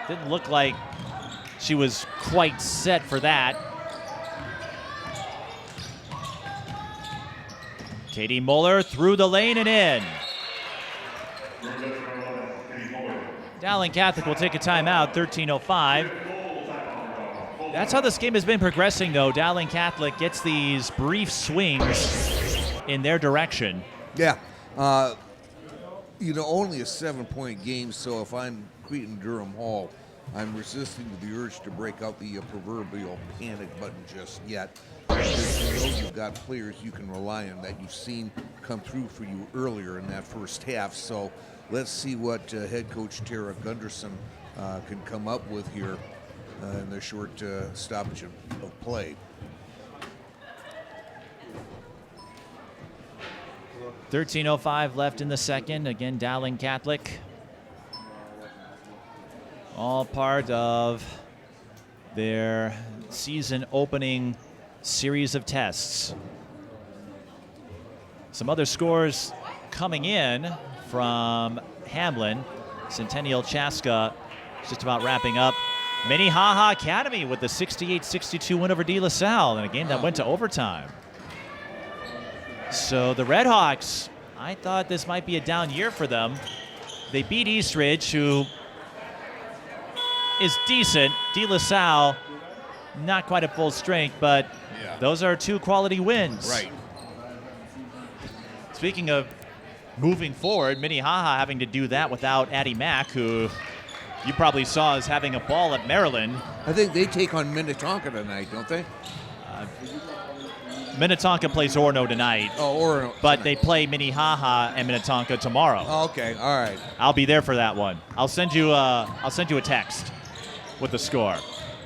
didn't look like she was quite set for that. Katie Muller through the lane and in. Dowling Catholic will take a timeout, 13:05. That's how this game has been progressing, though. Dowling Catholic gets these brief swings in their direction. Yeah. Only a 7-point game, so if I'm Cretin-Derham Hall, I'm resisting the urge to break out the proverbial panic button just yet. Because you've got players you can rely on that you've seen come through for you earlier in that first half. So let's see what head coach Tara Gunderson can come up with here in the short stoppage of play. 13:05 left in the second. Again, Dowling Catholic. All part of their season opening series of tests. Some other scores coming in from Hamlin. Centennial Chaska just about wrapping up. Minnehaha Academy with the 68-62 win over De La Salle in a game that went to overtime. So the Red Hawks, I thought this might be a down year for them. They beat Eastridge, who is decent. De La Salle, not quite at full strength, but those are two quality wins. Right. Speaking of moving forward, Minnehaha having to do that without Addie Mack, who you probably saw as having a ball at Maryland. I think they take on Minnetonka tonight, don't they? Minnetonka plays Orono tonight. Oh, Orono. But tonight. they play Minnehaha and Minnetonka tomorrow. Oh, okay, all right. I'll be there for that one. I'll send you a text with the score,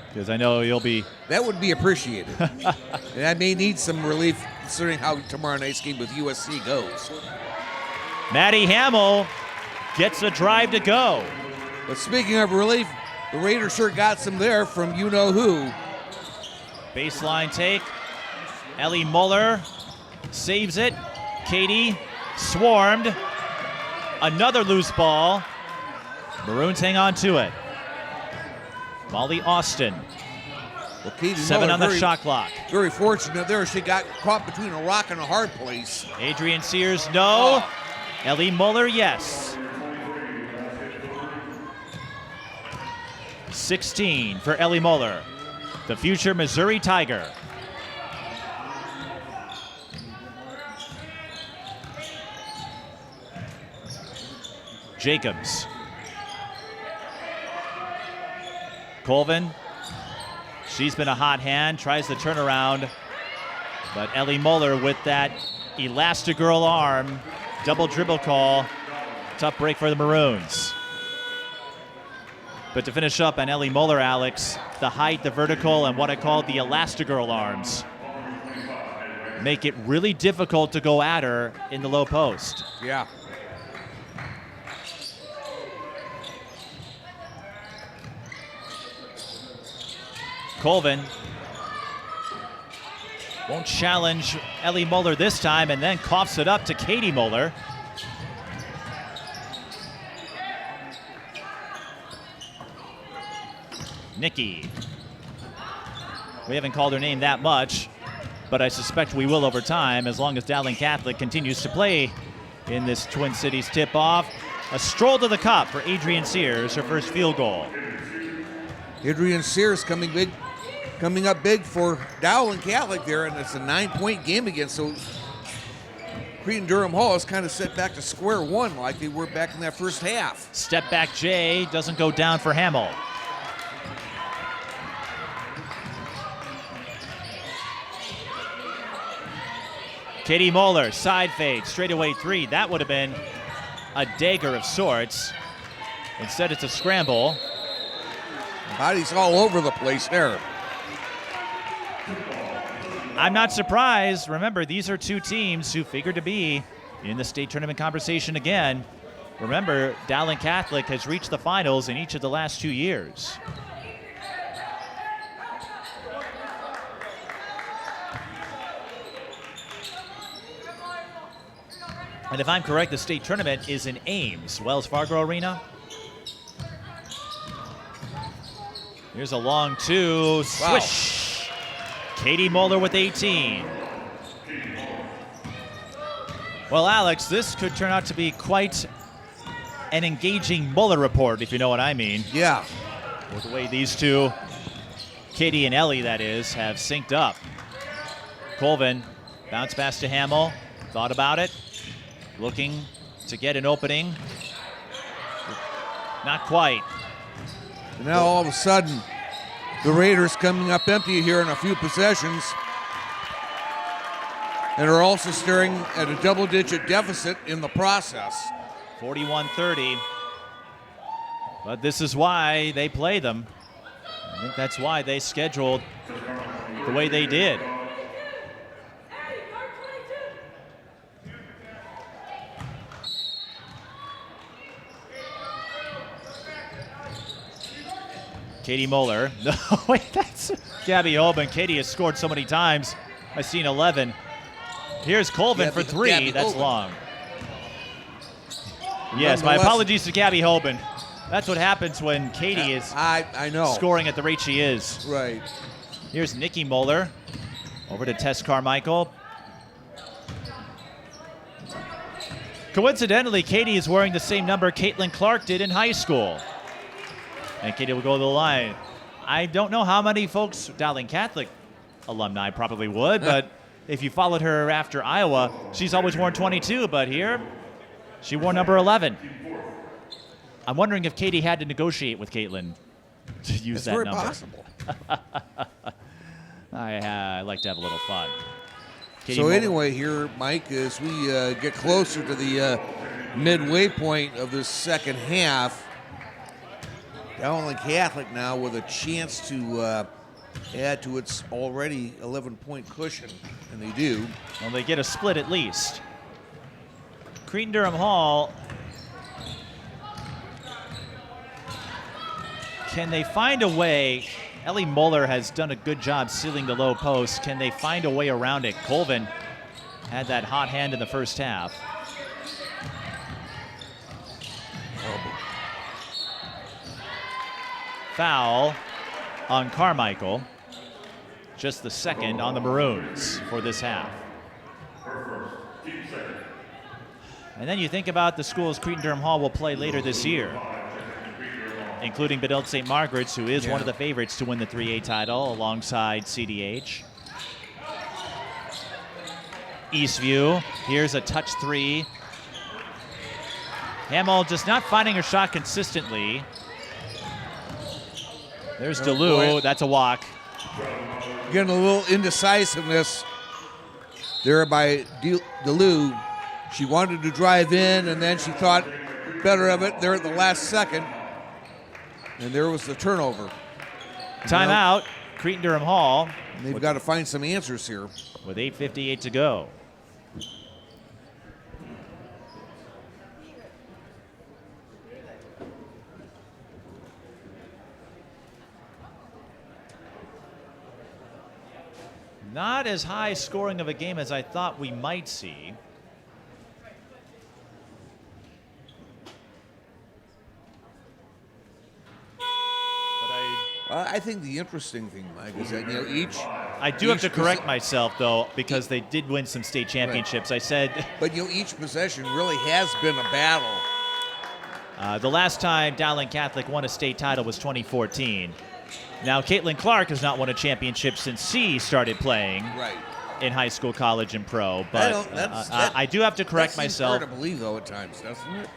because I know you'll be. That would be appreciated. And I may need some relief considering how tomorrow night's game with USC goes. Madeleine Hamiel gets a drive to go. But speaking of relief, the Raiders sure got some there from you-know-who. Baseline take. Ellie Muller saves it. Katie swarmed. Another loose ball. Maroons hang on to it. Molly Austin. Well, Katie 7 Muller, on the shot clock. Very fortunate there. She got caught between a rock and a hard place. Adrian Sears, no. Oh. Ellie Muller, yes. 16 for Ellie Muller, the future Missouri Tiger. Jacobs. Colvin. She's been a hot hand, tries the turnaround, but Ellie Muller with that Elastigirl arm, double dribble call, tough break for the Maroons. But to finish up on Ellie Muller, Alex, the height, the vertical, and what I call the Elastigirl arms make it really difficult to go at her in the low post. Yeah. Colvin won't challenge Ellie Muller this time, and then coughs it up to Katie Muller. Nikki. We haven't called her name that much, but I suspect we will over time as long as Dowling Catholic continues to play in this Twin Cities tip-off. A stroll to the cup for Adrian Sears, her first field goal. Adrian Sears coming up big for Dowling Catholic there, and it's a 9-point game again, so Cretin-Derham Hall is kind of set back to square one like they were back in that first half. Step back J doesn't go down for Hamiel. Katie Muller, side fade, straightaway three. That would have been a dagger of sorts. Instead, it's a scramble. Bodies all over the place there. I'm not surprised. Remember, these are two teams who figure to be in the state tournament conversation again. Remember, Dowling Catholic has reached the finals in each of the last 2 years. And if I'm correct, the state tournament is in Ames, Wells Fargo Arena. Here's a long two, swish. Wow. Katie Muller with 18. Well, Alex, this could turn out to be quite an engaging Muller report, if you know what I mean. Yeah. With the way these two, Katie and Ellie, that is, have synced up. Colvin, bounce pass to Hamiel, thought about it. Looking to get an opening. Not quite. And now all of a sudden, the Raiders coming up empty here in a few possessions. And are also staring at a double-digit deficit in the process. 41-30. But this is why they play them. I think that's why they scheduled the way they did. Katie Muller. No, wait, that's Gabby Hoban. Katie has scored so many times. I've seen 11. Here's Colvin for three. Gabby that's Hoban. long. Yes, my apologies to Gabby Hoban. That's what happens when Katie is I know. scoring at the rate she is. Right. Here's Nikki Muller. Over to Tess Carmichael. Coincidentally, Katie is wearing the same number Caitlin Clark did in high school. And Katie will go to the line. I don't know how many folks, Dowling Catholic alumni probably would, but if you followed her after Iowa, she's always worn 22, but here, she wore number 11. I'm wondering if Katie had to negotiate with Caitlin to use that number. It's very possible. I like to have a little fun. Katie So Muller. anyway here, Mike, as we get closer to the midway point of this second half, Dowling Catholic now with a chance to add to its already 11-point cushion, and they do. Well, they get a split at least. Cretin-Derham Hall, can they find a way? Ellie Muller has done a good job sealing the low post. Can they find a way around it? Colvin had that hot hand in the first half. Foul on Carmichael. Just the second on the Maroons for this half. And then you think about the schools Cretin-Derham Hall will play later this year, including Bethel St. Margaret's, who is one of the favorites to win the 3A title alongside CDH. Eastview, here's a touch three. Hamiel just not finding her shot consistently. There's DeLue, that's a walk. Getting a little indecisiveness there by DeLue. She wanted to drive in, and then she thought better of it there at the last second. And there was the turnover. Timeout, Cretin-Derham Hall. And they've got to find some answers here. With 8:58 to go. Not as high scoring of a game as I thought we might see. I think the interesting thing, Mike, is that each. I do have to correct myself though, because they did win some state championships. Right. I said, but each possession really has been a battle. The last time Dowling Catholic won a state title was 2014. Now, Caitlin Clark has not won a championship since she started playing in high school, college, and pro. But I do have to correct myself. Hard to believe, though, at times, doesn't it?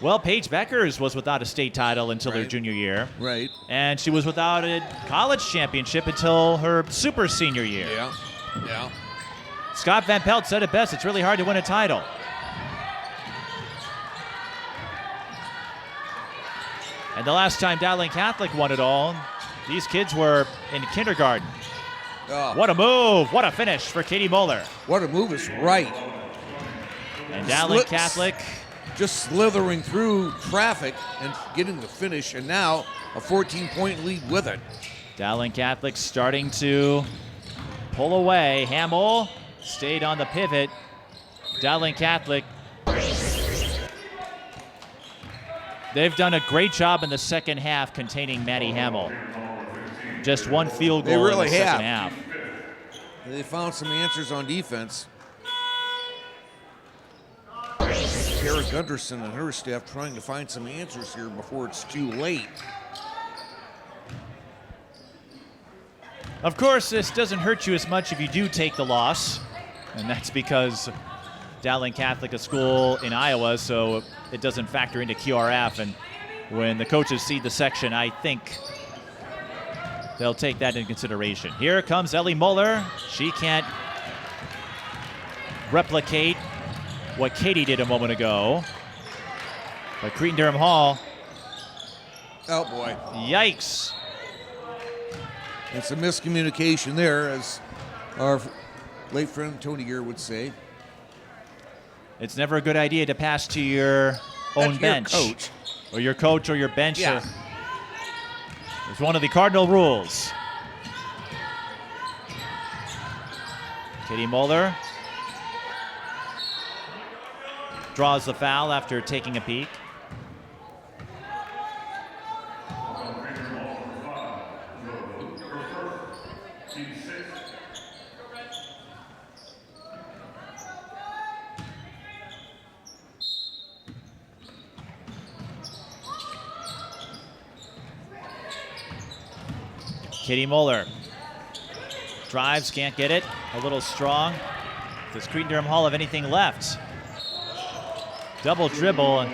Well, Paige Beckers was without a state title until her junior year. Right. And she was without a college championship until her super senior year. Yeah. Scott Van Pelt said it best. It's really hard to win a title. And the last time Dowling Catholic won it all, these kids were in kindergarten. Oh. What a move. What a finish for Katie Muller. What a move is right. And Dowling Catholic just slithering through traffic and getting the finish, and now a 14-point lead with it. Dowling Catholic starting to pull away. Hamiel stayed on the pivot. Dowling Catholic, they've done a great job in the second half containing Madeleine Hamiel. Just one field goal in the second half. They found some answers on defense. Kara Gunderson and her staff trying to find some answers here before it's too late. Of course, this doesn't hurt you as much if you do take the loss, and that's because Dowling Catholic, a school in Iowa, so it doesn't factor into QRF, and when the coaches see the section, I think they'll take that into consideration. Here comes Ellie Muller. She can't replicate what Katie did a moment ago. But Cretin-Derham Hall. Oh, boy. Yikes. It's a miscommunication there, as our late friend Tony Gear would say. It's never a good idea to pass to your own bench. Your coach. Or your coach or your bench. Yeah. It's one of the cardinal rules. Katie Muller draws the foul after taking a peek. Katie Muller drives, can't get it. A little strong. Does Cretin-Derham Hall have anything left? Double dribble.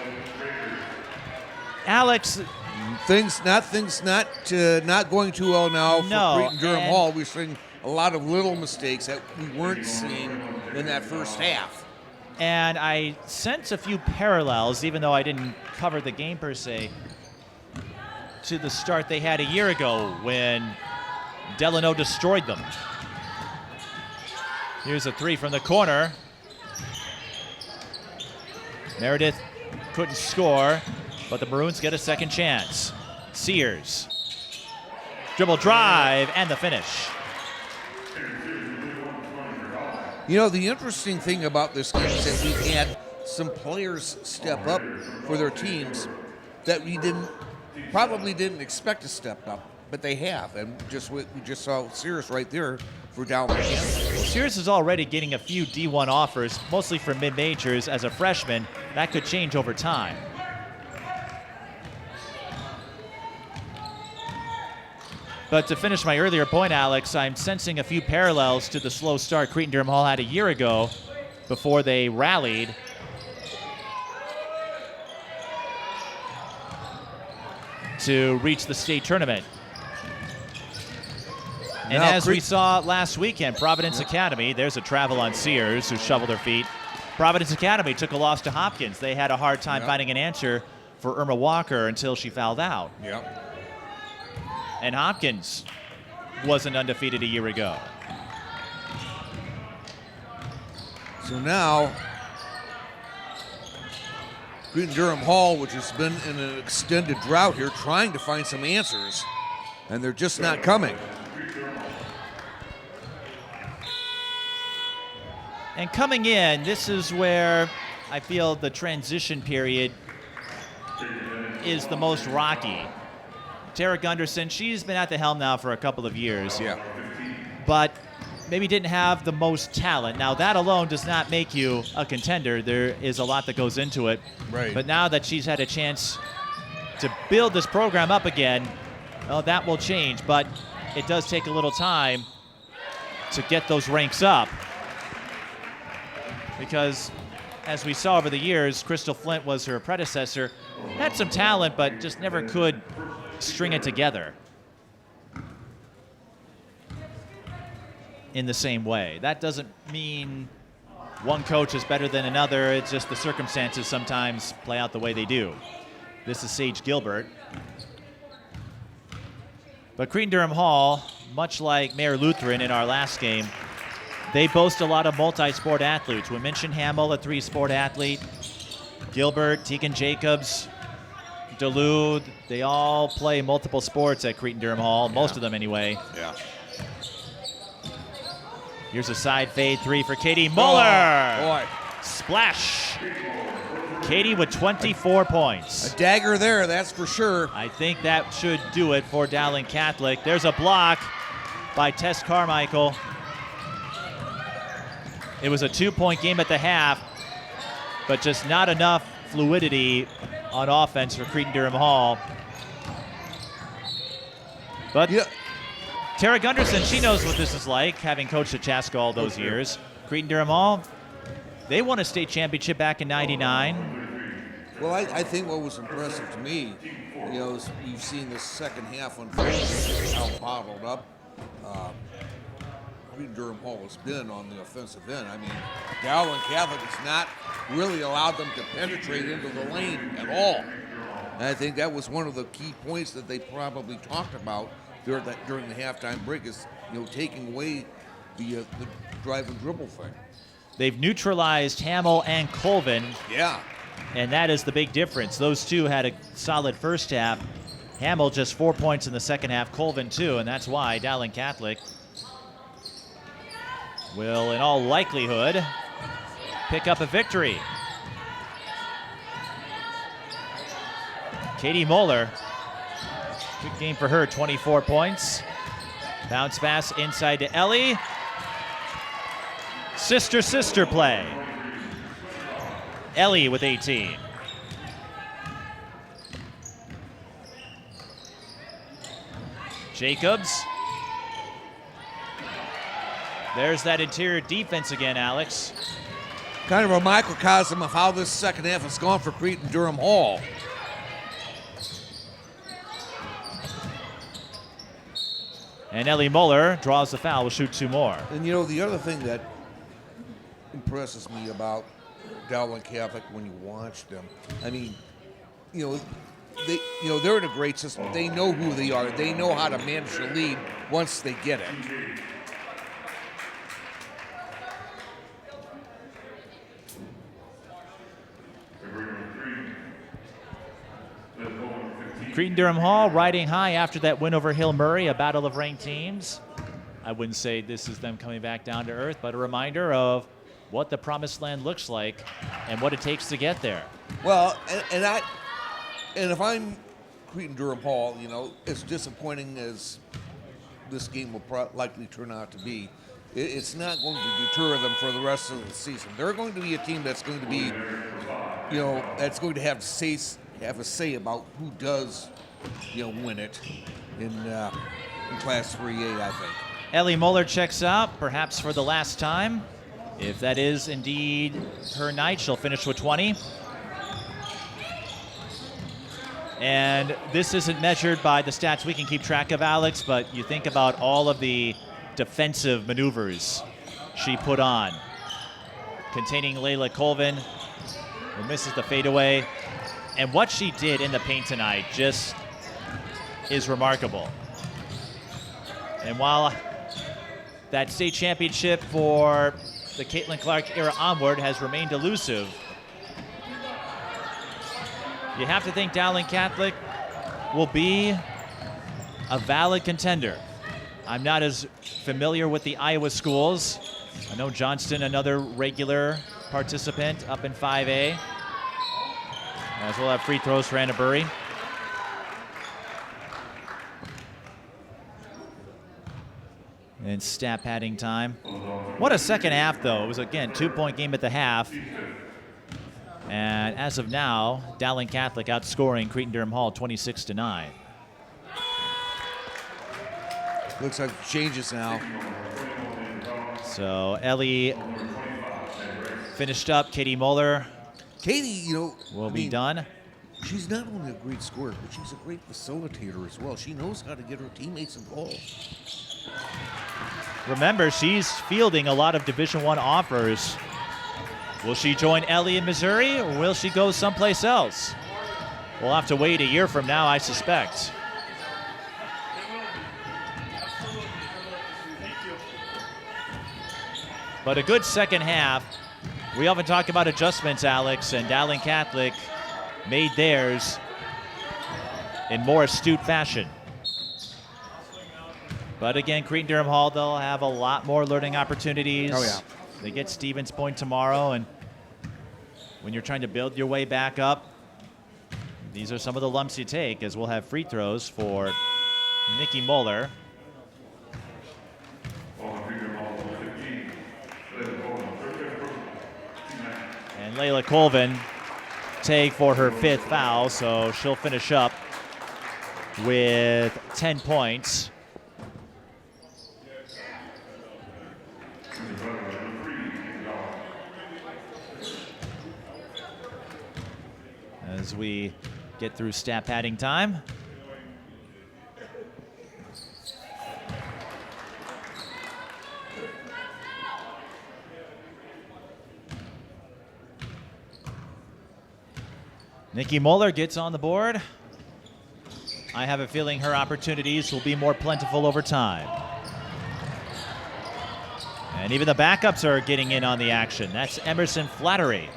Alex. Things not going too well now for Cretin-Derham Hall. We're seeing a lot of little mistakes that we weren't seeing in that first half. And I sense a few parallels, even though I didn't cover the game per se, to the start they had a year ago when Delano destroyed them. Here's a three from the corner. Meredith couldn't score, but the Maroons get a second chance. Sears. Dribble drive and the finish. You know, the interesting thing about this game is that we've had some players step up for their teams that we probably didn't expect to step up, but they have. And we just saw Sears right there for Dowling Catholic. Well, Sears is already getting a few D1 offers, mostly from mid-majors as a freshman. That could change over time. But to finish my earlier point, Alex, I'm sensing a few parallels to the slow start Cretin-Derham Hall had a year ago before they rallied. To reach the state tournament. And now, as we saw last weekend, Providence Academy, there's a travel on Sears who shoveled their feet. Providence Academy took a loss to Hopkins. They had a hard time finding an answer for Irma Walker until she fouled out. Yep. And Hopkins wasn't undefeated a year ago. So now, Cretin-Derham Hall, which has been in an extended drought here, trying to find some answers, and they're just not coming. And coming in, this is where I feel the transition period is the most rocky. Tara Gunderson, she's been at the helm now for a couple of years. Yeah. But maybe didn't have the most talent. Now, that alone does not make you a contender. There is a lot that goes into it. Right. But now that she's had a chance to build this program up again, well, that will change. But it does take a little time to get those ranks up. Because, as we saw over the years, Crystal Flint was her predecessor. Had some talent, but just never could string it together in the same way. That doesn't mean one coach is better than another. It's just the circumstances sometimes play out the way they do. This is Sage Gilbert. But Cretin-Derham Hall, much like Mayor Lutheran in our last game, they boast a lot of multi-sport athletes. We mentioned Hamiel, a 3-sport athlete. Gilbert, Tegan Jacobs, Duluth, they all play multiple sports at Cretin-Derham Hall, most of them anyway. Yeah. Here's a side fade 3 for Katie Muller. Oh, boy. Splash. Katie with 24 points. A dagger there, that's for sure. I think that should do it for Dowling Catholic. There's a block by Tess Carmichael. It was a 2-point game at the half, but just not enough fluidity on offense for Cretin-Derham Hall. But Yeah. Tara Gunderson, she knows what this is like, having coached at Chaska all those years. Cretin-Derham Hall, they won a state championship back in '99. Well, I think what was impressive to me, is you've seen the second half unfold, how bottled up Cretin-Derham Hall has been on the offensive end. I mean, Dowling Catholic has not really allowed them to penetrate into the lane at all. And I think that was one of the key points that they probably talked about during the halftime break is, taking away the drive and dribble thing. They've neutralized Hamiel and Colvin, Yeah. and that is the big difference. Those two had a solid first half. Hamiel just 4 points in the second half, Colvin 2, and that's why Dowling Catholic will, in all likelihood, pick up a victory. Katie Muller, good game for her, 24 points. Bounce pass inside to Ellie. Sister play. Ellie with 18. Jacobs. There's that interior defense again, Alex. Kind of a microcosm of how this second half has gone for Cretin-Derham Hall. And Ellie Muller draws the foul, will shoot 2 more. And the other thing that impresses me about Dowling Catholic when you watch them, I mean, they're in a great system. They know who they are. They know how to manage the lead once they get it. Cretin-Derham Hall riding high after that win over Hill Murray, a battle of ranked teams. I wouldn't say this is them coming back down to earth, but a reminder of what the promised land looks like and what it takes to get there. Well, and if I'm Cretin-Derham Hall, as disappointing as this game will likely turn out to be, it's not going to deter them for the rest of the season. They're going to be a team that's going to be, that's going to have a say about who does, win it in Class 3A, I think. Ellie Muller checks out, perhaps for the last time. If that is indeed her night, she'll finish with 20. And this isn't measured by the stats we can keep track of, Alex, but you think about all of the defensive maneuvers she put on. Containing Layla Colvin, who misses the fadeaway. And what she did in the paint tonight just is remarkable. And while that state championship for the Caitlin Clark era onward has remained elusive, you have to think Dowling Catholic will be a valid contender. I'm not as familiar with the Iowa schools. I know Johnston, another regular participant up in 5A. As we'll have free throws for Anna Burry. in stat padding time. What a second half, though. It was, again, 2-point game at the half. And as of now, Dowling Catholic outscoring Cretin-Derham Hall 26-9. Looks like changes now. So Ellie finished up. Katie Muller Katie, will be done. She's not only a great scorer, but she's a great facilitator as well. She knows how to get her teammates involved. Remember, she's fielding a lot of Division I offers. Will she join Ellie in Missouri, or will she go someplace else? We'll have to wait a year from now, I suspect. But a good second half. We often talk about adjustments, Alex, and Dowling Catholic made theirs in more astute fashion. But again, Cretin-Derham Hall, they'll have a lot more learning opportunities. Oh, yeah. They get Stevens Point tomorrow, and when you're trying to build your way back up, these are some of the lumps you take, as we'll have free throws for Nikki Muller. And Layla Colvin take for her 5th foul, so she'll finish up with 10 points. As we get through stat padding time. Nikki Muller gets on the board. I have a feeling her opportunities will be more plentiful over time. And even the backups are getting in on the action. That's Emerson Flattery.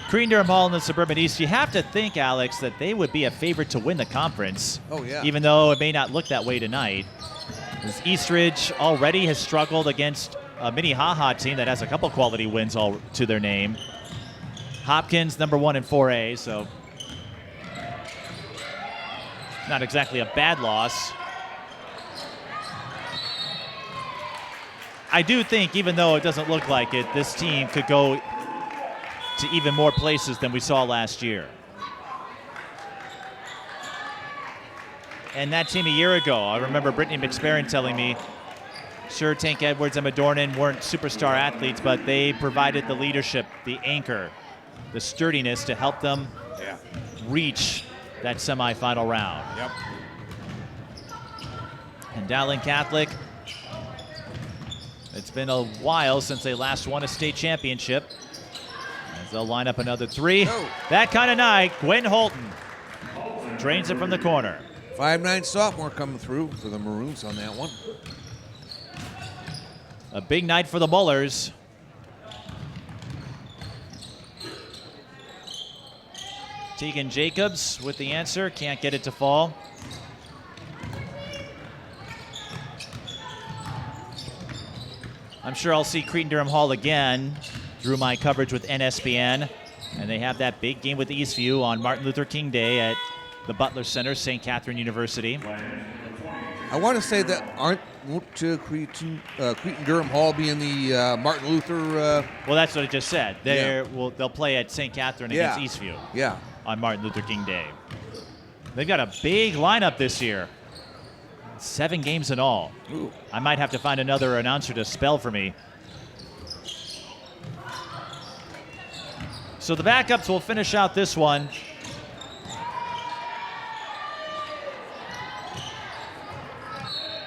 Cretin-Derham Hall in the Suburban East, you have to think, Alex, that they would be a favorite to win the conference. Oh, yeah. Even though it may not look that way tonight. As Eastridge already has struggled against a Minnehaha team that has a couple quality wins all to their name. Hopkins, number 1 in 4A, so not exactly a bad loss. I do think, even though it doesn't look like it, this team could go to even more places than we saw last year. And that team a year ago, I remember Brittany McSparron telling me, sure, Tank Edwards and Madornan weren't superstar athletes, but they provided the leadership, the anchor, the sturdiness to help them reach that semifinal round. Yep. And Dowling Catholic, it's been a while since they last won a state championship. As they'll line up another 3. Oh. That kind of night, Gwen Holton drains it from the corner. 5'9" sophomore coming through for the Maroons on that one. A big night for the Mullers. Tegan Jacobs with the answer. Can't get it to fall. I'm sure I'll see Cretin-Derham Hall again through my coverage with NSBN. And they have that big game with Eastview on Martin Luther King Day at the Butler Center, St. Catherine University. I want to say that won't Cretin-Derham Hall be in the Martin Luther? Well, that's what I just said. They'll play at St. Catherine against Eastview on Martin Luther King Day. They've got a big lineup this year. 7 games in all. Ooh. I might have to find another announcer to spell for me. So the backups will finish out this one.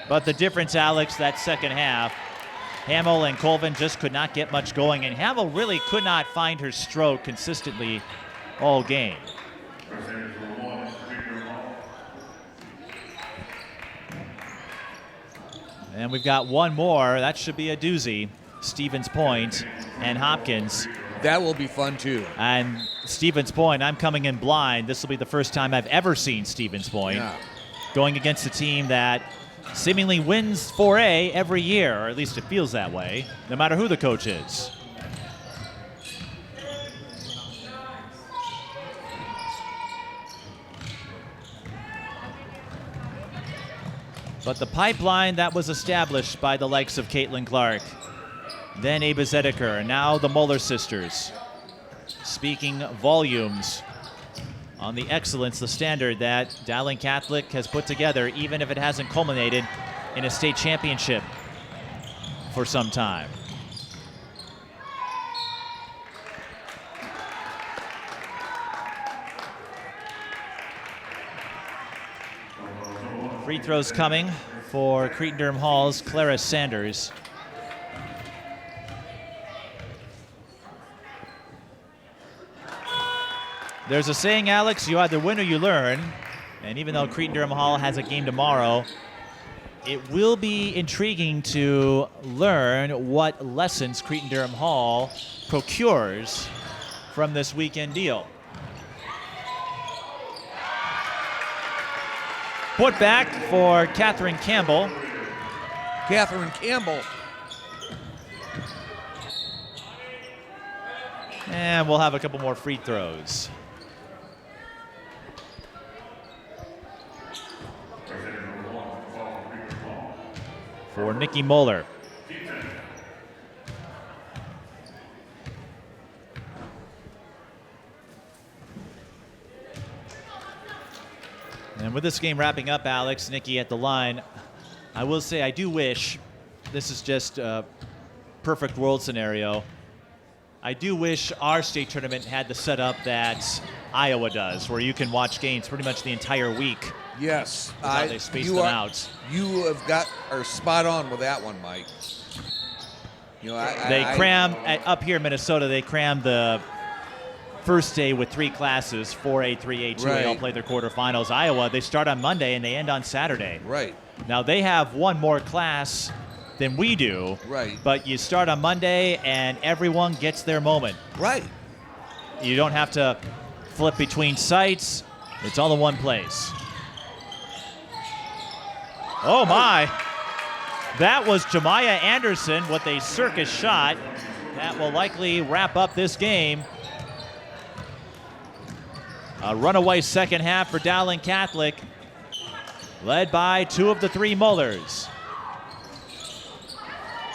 But the difference, Alex, that second half, Hamiel and Colvin just could not get much going, and Hamiel really could not find her stroke consistently all game. And we've got one more. That should be a doozy. Stevens Point and Hopkins. That will be fun, too. And Stevens Point, I'm coming in blind. This will be the first time I've ever seen Stevens Point going against a team that seemingly wins 4A every year, or at least it feels that way, no matter who the coach is. But the pipeline that was established by the likes of Caitlin Clark, then Ava Zedeker, and now the Muller sisters, speaking volumes on the excellence, the standard that Dowling Catholic has put together, even if it hasn't culminated in a state championship for some time. Free throws coming for Cretin-Derham Hall's Clara Sanders. There's a saying, Alex, you either win or you learn. And even though Cretin-Derham Hall has a game tomorrow, it will be intriguing to learn what lessons Cretin-Derham Hall procures from this weekend deal. Put back for Catherine Campbell. Catherine Campbell. And we'll have a couple more free throws. For Nikki Muller. And with this game wrapping up, Alex, Nikki at the line, I will say I do wish, this is just a perfect world scenario, I do wish our state tournament had the setup that Iowa does, where you can watch games pretty much the entire week. Yes. How they space them out. You are spot on with that one, Mike. You know, They cram, up here in Minnesota, they cram the first day with 3 classes, 4A, 3A, 2A, Right. all play their quarterfinals. Iowa, they start on Monday and they end on Saturday. Right. Now, they have one more class than we do. Right. But you start on Monday and everyone gets their moment. Right. You don't have to flip between sites. It's all in one place. Oh, my. That was Jemiah Anderson with a circus shot. That will likely wrap up this game. A runaway second half for Dowling Catholic, led by 2 of the 3 Mullers.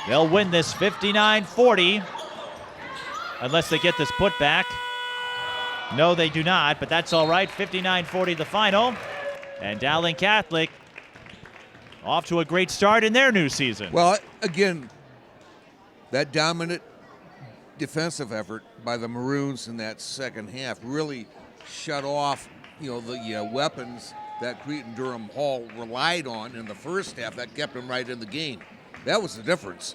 They'll win this 59-40, unless they get this put back. No, they do not, but that's all right. 59-40 the final. And Dowling Catholic off to a great start in their new season. Well, again, that dominant defensive effort by the Maroons in that second half really shut off, the weapons that Cretin-Derham Hall relied on in the first half that kept them right in the game. That was the difference.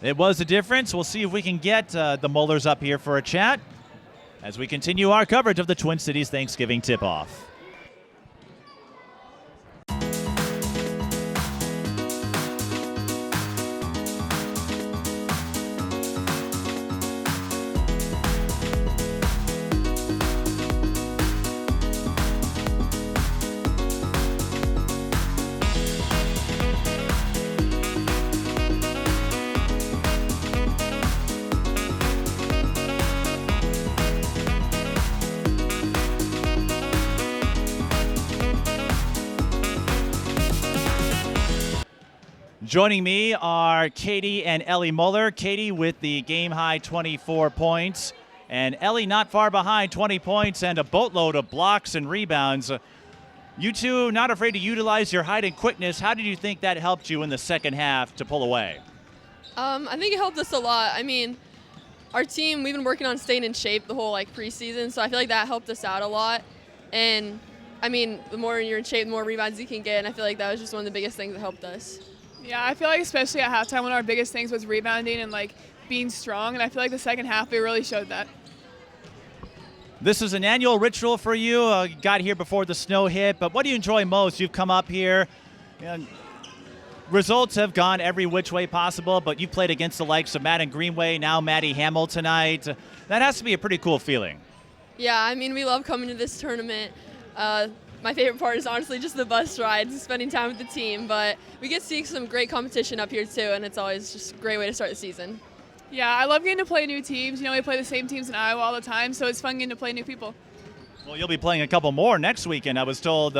It was the difference. We'll see if we can get the Mullers up here for a chat as we continue our coverage of the Twin Cities Thanksgiving tip-off. Joining me are Katie and Ellie Muller. Katie with the game-high 24 points, and Ellie not far behind, 20 points and a boatload of blocks and rebounds. You two not afraid to utilize your height and quickness. How did you think that helped you in the second half to pull away? I think it helped us a lot. I mean, our team, we've been working on staying in shape the whole preseason, so I feel like that helped us out a lot. And I mean, the more you're in shape, the more rebounds you can get, and I feel like that was just one of the biggest things that helped us. Yeah, I feel like especially at halftime, one of our biggest things was rebounding and being strong, and I feel like the second half we really showed that. This is an annual ritual for you. You got here before the snow hit, but what do you enjoy most? You've come up here, and results have gone every which way possible, but you played against the likes of Madeleine Greenway, now Madie Hamiel tonight. That has to be a pretty cool feeling. Yeah, I mean, we love coming to this tournament. My favorite part is honestly just the bus rides, spending time with the team, but we get to see some great competition up here too, and it's always just a great way to start the season. Yeah, I love getting to play new teams. We play the same teams in Iowa all the time, so it's fun getting to play new people. Well, you'll be playing a couple more next weekend. I was told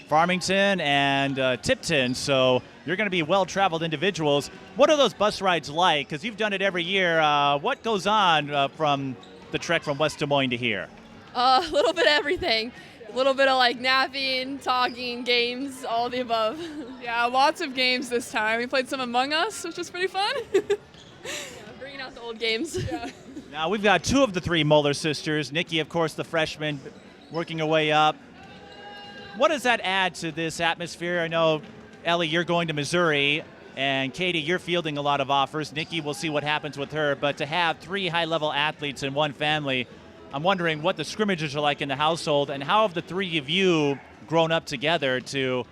Farmington and Tipton, so you're going to be well-traveled individuals. What are those bus rides like? Because you've done it every year. What goes on from the trek from West Des Moines to here? A little bit of everything. A little bit of like napping, talking, games, all the above. Yeah, lots of games this time. We played some Among Us, which was pretty fun. Bringing out the old games. Yeah. Now, we've got two of the three Muller sisters. Nikki, of course, the freshman, working her way up. What does that add to this atmosphere? I know, Ellie, you're going to Missouri, and Katie, you're fielding a lot of offers. Nikki, we'll see what happens with her. But to have three high-level athletes in one family, I'm wondering what the scrimmages are like in the household, and how have the three of you grown up together to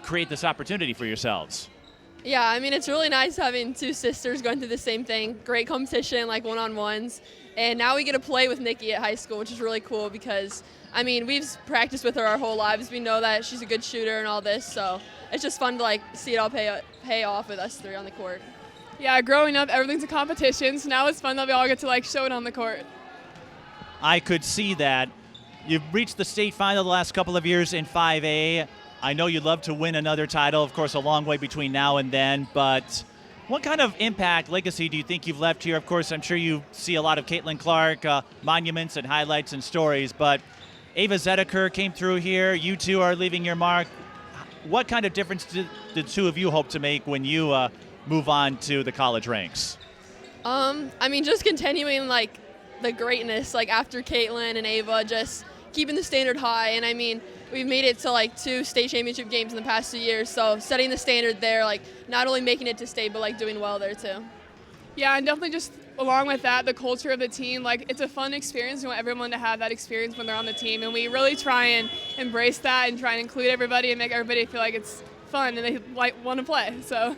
create this opportunity for yourselves? Yeah, I mean, it's really nice having two sisters going through the same thing. Great competition, like one-on-ones. And now we get to play with Nikki at high school, which is really cool because, I mean, we've practiced with her our whole lives. We know that she's a good shooter and all this, so it's just fun to, like, see it all pay off with us three on the court. Yeah, growing up, everything's a competition, so now it's fun that we all get to, like, show it on the court. I could see that. You've reached the state final the last couple of years in 5A. I know you'd love to win another title, of course, a long way between now and then, but what kind of impact, legacy do you think you've left here? Of course, I'm sure you see a lot of Caitlin Clark, monuments and highlights and stories, but Ava Zedeker came through here. You two are leaving your mark. What kind of difference did the two of you hope to make when you move on to the college ranks? I mean, just continuing, like, the greatness, like, after Caitlin and Ava, just keeping the standard high. And, I mean, we've made it to, like, 2 state championship games in the past 2 years, so setting the standard there, like, not only making it to state, but, like, doing well there, too. Yeah, and definitely just along with that, the culture of the team, like, it's a fun experience. We want everyone to have that experience when they're on the team, and we really try and embrace that and try and include everybody and make everybody feel like it's fun and they, like, want to play, so.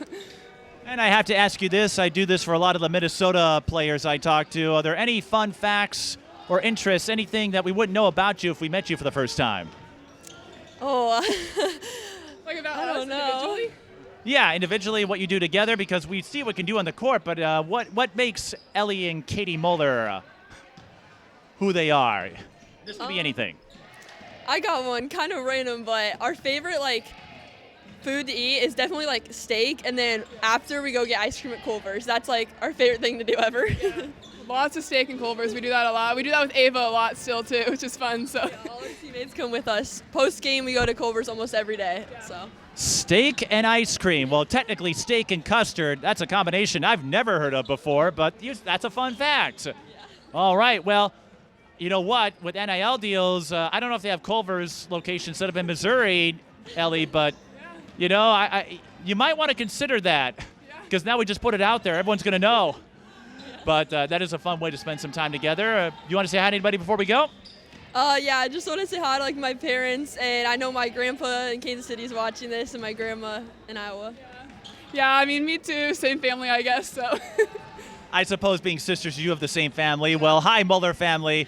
And I have to ask you this. I do this for a lot of the Minnesota players I talk to. Are there any fun facts or interests, anything that we wouldn't know about you if we met you for the first time? Oh, Like about I us don't know. individually? Yeah, individually, what you do together, because we see what we can do on the court, but what makes Ellie and Katie Muller who they are? This could be anything. I got one, kind of random, but our favorite, like, food to eat is definitely, like, steak, and then after we go get ice cream at Culver's. That's, like, our favorite thing to do ever. Yeah. Lots of steak and Culver's. We do that a lot. We do that with Ava a lot still, too, which is fun. So. Yeah, all our teammates come with us. Post-game, we go to Culver's almost every day. Yeah. So. Steak and ice cream. Well, technically, steak and custard, that's a combination I've never heard of before, but that's a fun fact. Yeah. All right, well, you know what? With NIL deals, I don't know if they have Culver's location set up in Missouri, Ellie, but, you know, you might want to consider that because now we just put it out there. Everyone's going to know. But that is a fun way to spend some time together. You want to say hi to anybody before we go? Yeah, I just want to say hi to, like, my parents, and I know my grandpa in Kansas City is watching this, and my grandma in Iowa. Yeah, I mean, me too. Same family, I guess, so. I suppose being sisters, you have the same family. Well, hi, Muller family.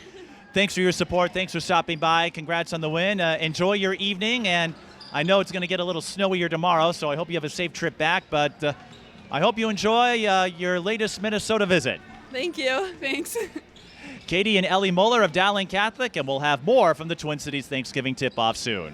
Thanks for your support. Thanks for stopping by. Congrats on the win. Enjoy your evening, and I know it's going to get a little snowier tomorrow, so I hope you have a safe trip back, but I hope you enjoy your latest Minnesota visit. Thank you. Thanks. Katie and Ellie Muller of Dowling Catholic, and we'll have more from the Twin Cities Thanksgiving tip-off soon.